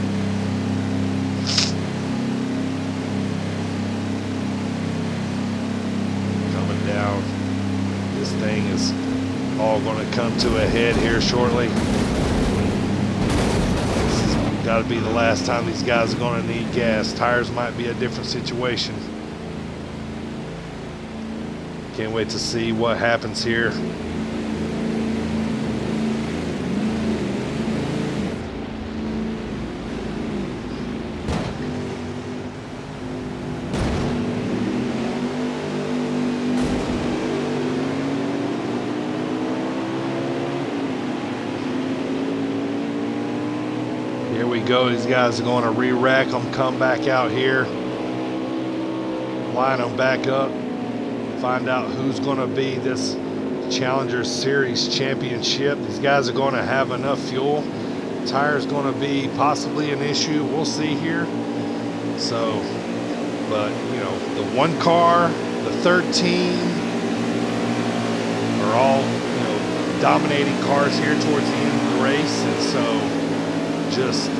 [SPEAKER 1] Coming down. This thing is all going to come to a head here shortly. This has got to be the last time these guys are going to need gas. Tires might be a different situation. Can't wait to see what happens here. Here we go. These guys are going to re-rack them, come back out here, line them back up, find out who's going to be this Challenger Series championship. These guys are going to have enough fuel. Tires going to be possibly an issue. We'll see here. So, but you know, the 1 car, the 13 are all, you know, dominating cars here towards the end of the race, and so just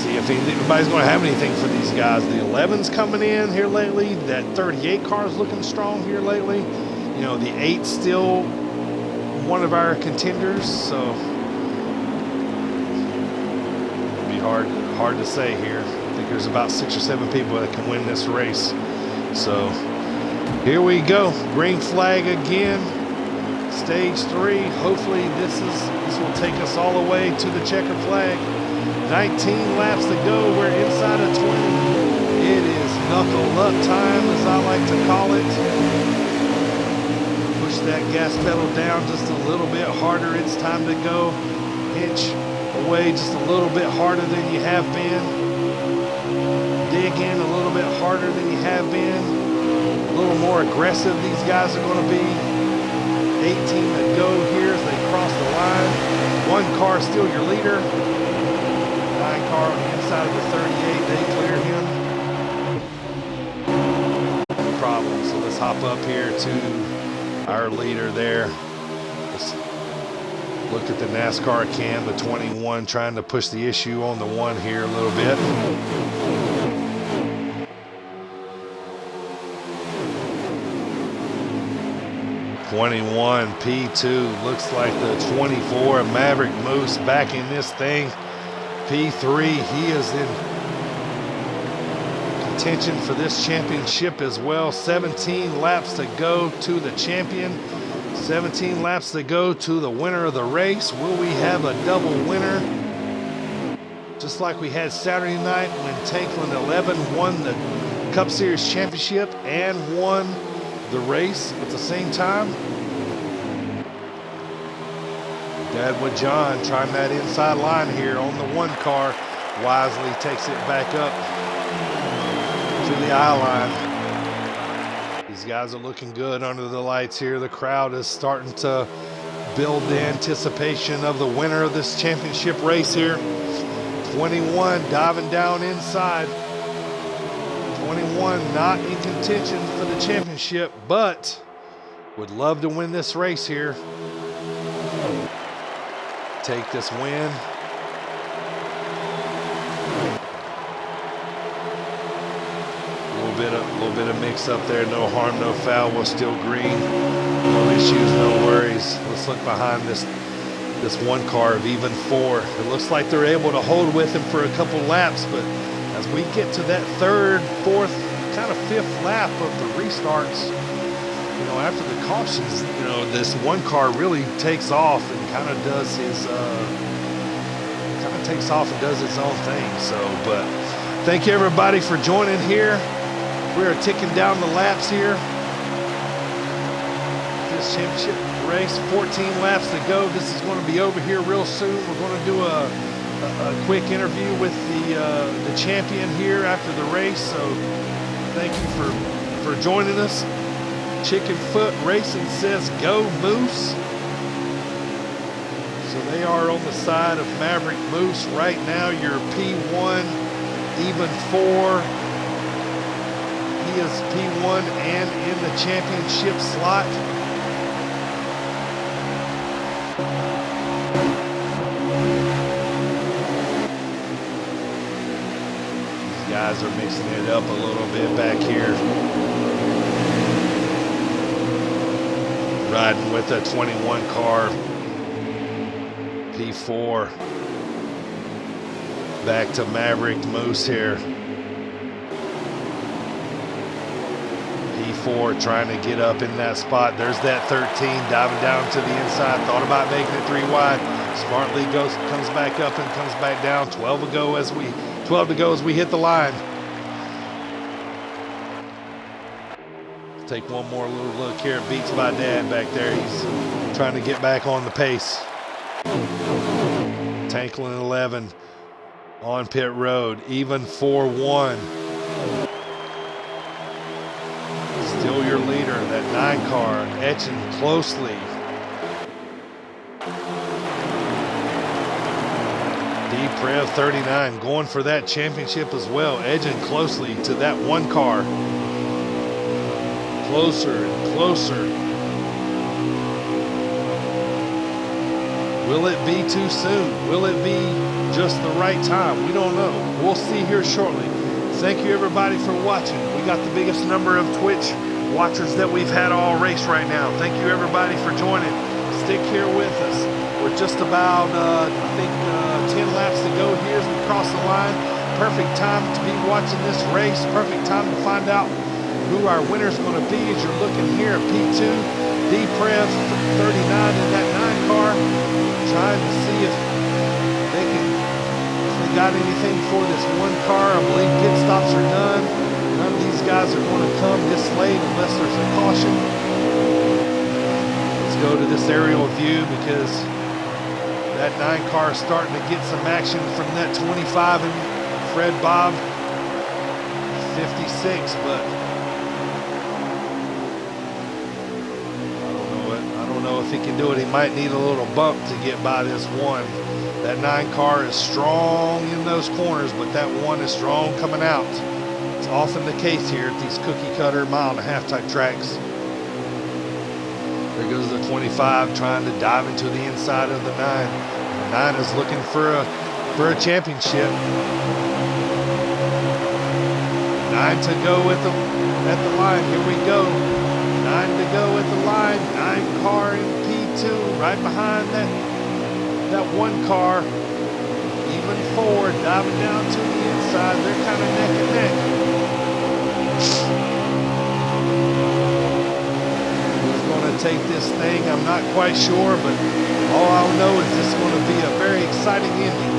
[SPEAKER 1] see if anybody's going to have anything for these guys. The 11's coming in here lately. That 38 car is looking strong here lately. You know, the 8's still one of our contenders, so it'll be hard to say here. I think there's about 6 or 7 people that can win this race. So here we go. Green flag again. Stage 3. Hopefully this will take us all the way to the checker flag. 19 laps to go. We're inside of 20. It is knuckle up time, as I like to call it. Push that gas pedal down just a little bit harder. It's time to go. Inch away just a little bit harder than you have been. Dig in a little bit harder than you have been. A little more aggressive these guys are going to be. 18 to go here as they cross the line. 1 car still your leader. 9 car on the inside of the 38. They clear him. No problem. So let's hop up here to our leader there. Let's look at the NASCAR cam. The 21 trying to push the issue on the 1 here a little bit. 21 P2, looks like the 24 Maverick Moose back in this thing. P3, he is in contention for this championship as well. 17 laps to go to the champion. 17 laps to go to the winner of the race. Will we have a double winner? Just like we had Saturday night when Tanklin 11 won the Cup Series championship and won the race at the same time. Deadwood John trying that inside line here on the 1 car. Wisely takes it back up to the eye line. These guys are looking good under the lights here. The crowd is starting to build the anticipation of the winner of this championship race here. 21 diving down inside. 21 not in contention for the championship, but would love to win this race here. Take this win. A little bit of mix up there. No harm, no foul. We're still green. No issues, no worries. Let's look behind this 1 car of even 4. It looks like they're able to hold with him for a couple laps, but as we get to that 3rd, 4th, kind of 5th lap of the restarts, you know, after the cautions, you know, this 1 car really takes off and kind of does his, takes off and does its own thing. So, but thank you everybody for joining here. We are ticking down the laps here. This championship race, 14 laps to go. This is going to be over here real soon. We're going to do a quick interview with the champion here after the race. So thank you for joining us. Chickenfoot Racing says go Moose. So they are on the side of Maverick Moose right now. Your P1 even 4. He is P1 and in the championship slot. guys are mixing it up a little bit back here. Riding with a 21 car P4. Back to Maverick Moose here. P4 trying to get up in that spot. There's that 13 diving down to the inside. Thought about making it 3 wide. Smartly comes back up and comes back down. 12 to go as we hit the line. Take one more little look here. Beats by Dad back there. He's trying to get back on the pace. Tanklin 11 on pit road. Even 4-1. Still your leader. That 9 car etching closely. D-Prev 39 going for that championship as well. Edging closely to that 1 car. Closer and closer. Will it be too soon? Will it be just the right time? We don't know. We'll see here shortly. Thank you everybody for watching. We got the biggest number of Twitch watchers that we've had all race right now. Thank you everybody for joining. Stick here with us. We're just about, I think, 10 laps to go here as we cross the line. Perfect time to be watching this race. Perfect time to find out who our winner's going to be. As you're looking here at P2, D-Prev 39 in that 9 car, trying to see if they got anything for this 1 car. I believe pit stops are done. None of these guys are going to come this late unless there's a caution. Let's go to this aerial view because that 9 car is starting to get some action from that 25 and Fred Bob 56, but if he can do it, he might need a little bump to get by this 1. That 9 car is strong in those corners, but that 1 is strong coming out. It's often the case here at these cookie cutter 1.5-mile type tracks. There goes the 25 trying to dive into the inside of the 9. The 9 is looking for a championship. 9 to go at the line. Here we go. 9 to go at the line. 9 car in P2, right behind that 1 car. Even 4 diving down to the inside. They're kind of neck and neck. Who's going to take this thing? I'm not quite sure, but all I'll know is this is going to be a very exciting ending.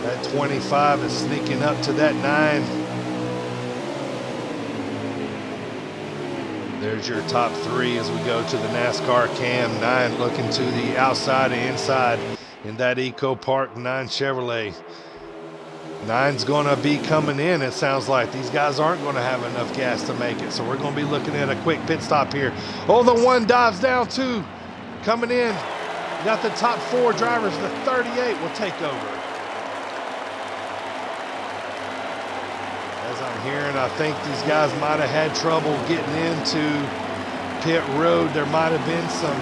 [SPEAKER 1] That 25 is sneaking up to that 9. There's your top 3 as we go to the NASCAR cam. 9 looking to the outside and inside in that EcoPark 9 Chevrolet. 9's going to be coming in, it sounds like. These guys aren't going to have enough gas to make it, so we're going to be looking at a quick pit stop here. Oh, the 1 dives down too. Coming in. Got the top 4 drivers. The 38 will take over. As I'm hearing, I think these guys might have had trouble getting into pit road. There might have been some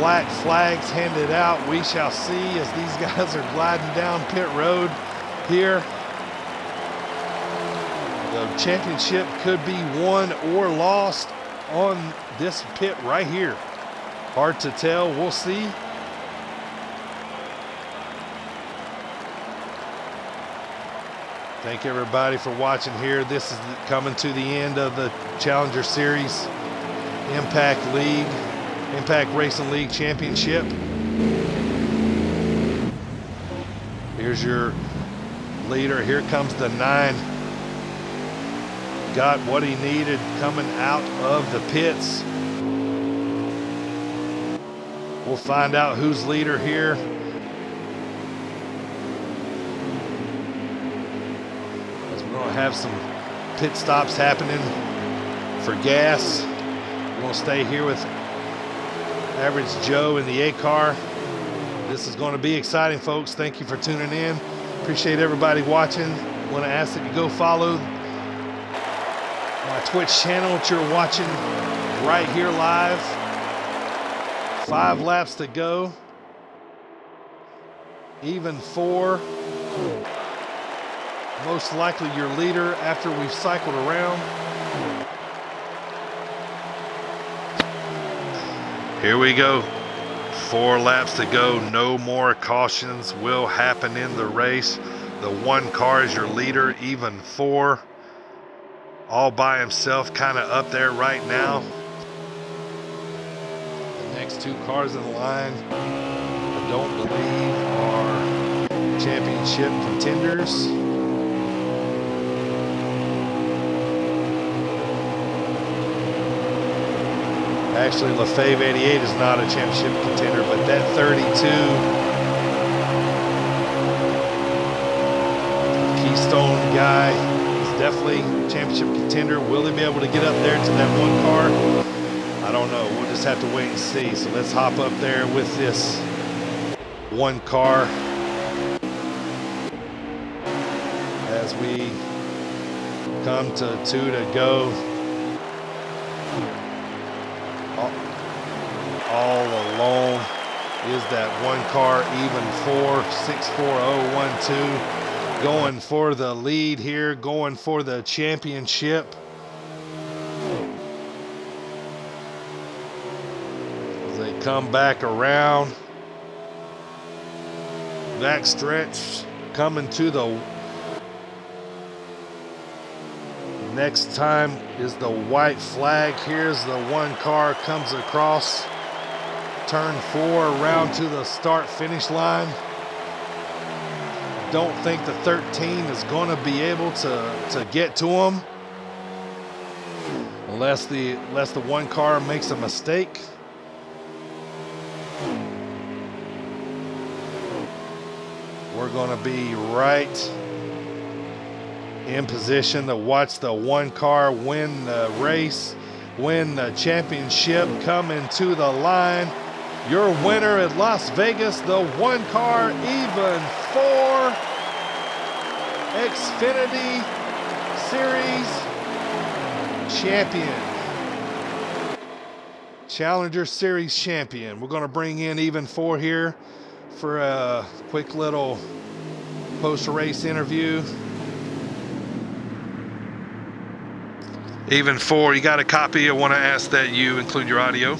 [SPEAKER 1] black flags handed out. We shall see as these guys are gliding down pit road here. The championship could be won or lost on this pit right here. Hard to tell. We'll see. Thank everybody for watching here. This is coming to the end of the Challenger Series Impact Racing League Championship. Here's your leader. Here comes the 9. Got what he needed coming out of the pits. We'll find out who's leader here. Have some pit stops happening for gas. We're going to stay here with Average Joe in the 8 car. This is going to be exciting, folks. Thank you for tuning in. Appreciate everybody watching. Want to ask that you go follow my Twitch channel that you're watching right here live. 5 laps to go. Even 4. Most likely your leader after we've cycled around. Here we go. 4 laps to go. No more cautions will happen in the race. The 1 car is your leader, even 4. All by himself, kind of up there right now. The next 2 cars in the line, I don't believe are championship contenders. Actually, Lefebvre 88 is not a championship contender, but that 32 Keystone guy is definitely a championship contender. Will he be able to get up there to that 1 car? I don't know. We'll just have to wait and see. So let's hop up there with this 1 car as we come to 2 to go. All alone is that 1 car, even 4, 64012, going for the lead here, going for the championship. As they come back around, back stretch, coming to the next time is the white flag. Here's the 1 car comes across turn 4 around to the start finish line. Don't think the 13 is going to be able to get to him unless the 1 car makes a mistake. We're going to be right in position to watch the 1 car win the race, win the championship, coming to the line. Your winner at Las Vegas, the 1 car, even 4 Xfinity Series champion. Challenger Series champion. We're going to bring in even 4 here for a quick little post-race interview. Even 4, you got a copy? I want to ask that you include your audio.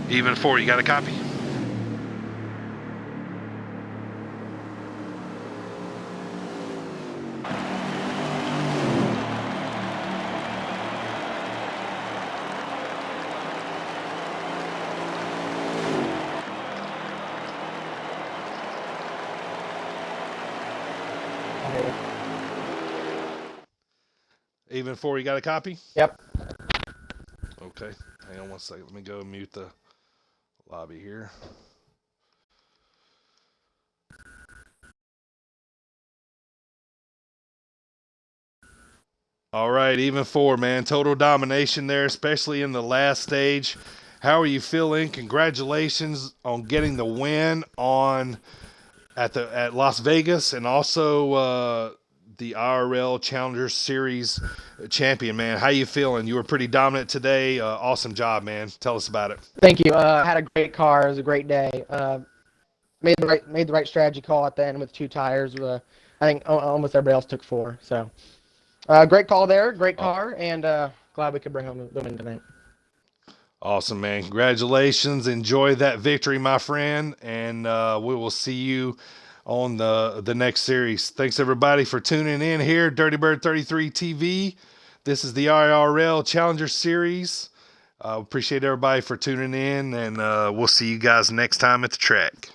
[SPEAKER 1] Even 4, you got a copy? Even 4, you got a copy?
[SPEAKER 2] Yep.
[SPEAKER 1] Okay, hang on 1 second. Let me go mute the lobby here. All right, even 4, man. Total domination there, especially in the last stage. How are you feeling? Congratulations on getting the win at Las Vegas, and also the IRL Challenger Series champion, man. How you feeling? You were pretty dominant today. Awesome job, man. Tell us about it.
[SPEAKER 2] Thank you. Had a great car. It was a great day. Made the right strategy call at the end with 2 tires. I think almost everybody else took 4. So great call there. Great car, and glad we could bring home the win tonight.
[SPEAKER 1] Awesome, man. Congratulations. Enjoy that victory, my friend, and we will see you on the next series. Thanks, everybody, for tuning in here. Dirty Bird 33 TV. This is the IRL Challenger Series. Appreciate everybody for tuning in, and we'll see you guys next time at the track.